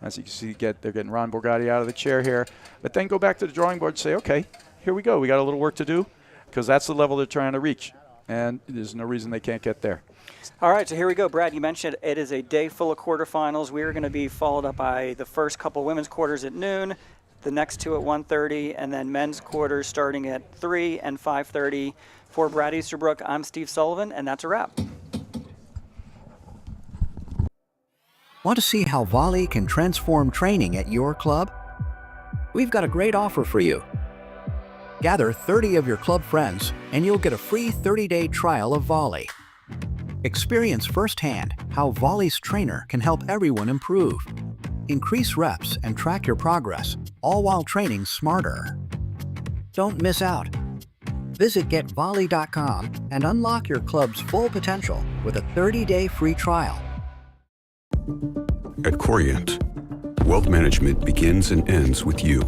As you can see, they're getting Ron Borgatti out of the chair here. But then go back to the drawing board and say, okay, here we go. We got a little work to do, because that's the level they're trying to reach. And there's no reason they can't get there. All right, so here we go. Brad, you mentioned it is a day full of quarterfinals. We are going to be followed up by the first couple women's quarters at noon, the next two at 1:30, and then men's quarters starting at 3 and 5:30. For Brad Easterbrook, I'm Steve Sullivan, and that's a wrap. Want to see how volley can transform training at your club? We've got a great offer for you. Gather 30 of your club friends and you'll get a free 30-day trial of volley. Experience firsthand how volley's trainer can help everyone improve. Increase reps and track your progress, all while training smarter. Don't miss out. Visit getvolley.com and unlock your club's full potential with a 30-day free trial. At Corient, wealth management begins and ends with you.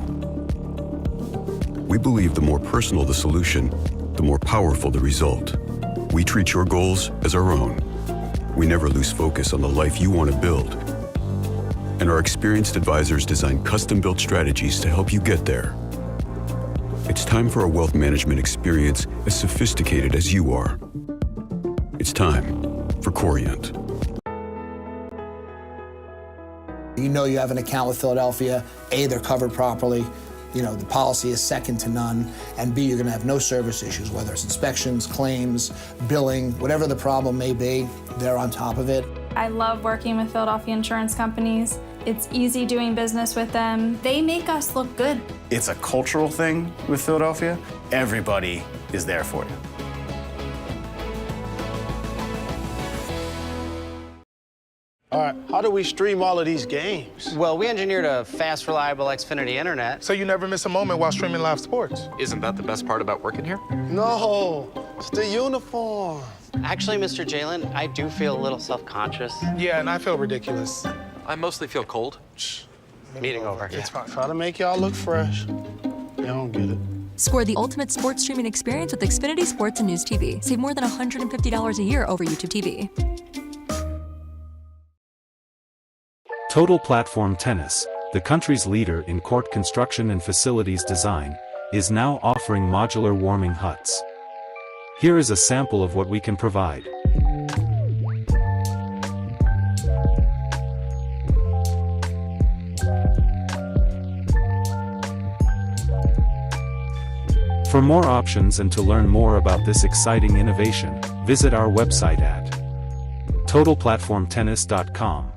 We believe the more personal the solution, the more powerful the result. We treat your goals as our own. We never lose focus on the life you want to build. And our experienced advisors design custom-built strategies to help you get there. It's time for a wealth management experience as sophisticated as you are. It's time for Corient. You know you have an account with Philadelphia. A, they're covered properly. The policy is second to none. And B, you're going to have no service issues, whether it's inspections, claims, billing, whatever the problem may be, they're on top of it. I love working with Philadelphia insurance companies. It's easy doing business with them. They make us look good. It's a cultural thing with Philadelphia. Everybody is there for you. All right, how do we stream all of these games? Well, we engineered a fast, reliable Xfinity internet. So you never miss a moment while streaming live sports? Isn't that the best part about working here? No, it's the uniform. Actually, Mr. Jalen, I do feel a little self-conscious. Yeah, and I feel ridiculous. I mostly feel cold. Meeting over. It's fine. Try to make y'all look fresh. They don't get it. Score the ultimate sports streaming experience with Xfinity Sports and News TV. Save more than $150 a year over YouTube TV. Total Platform Tennis, the country's leader in court construction and facilities design, is now offering modular warming huts. Here is a sample of what we can provide. For more options and to learn more about this exciting innovation, visit our website at totalplatformtennis.com.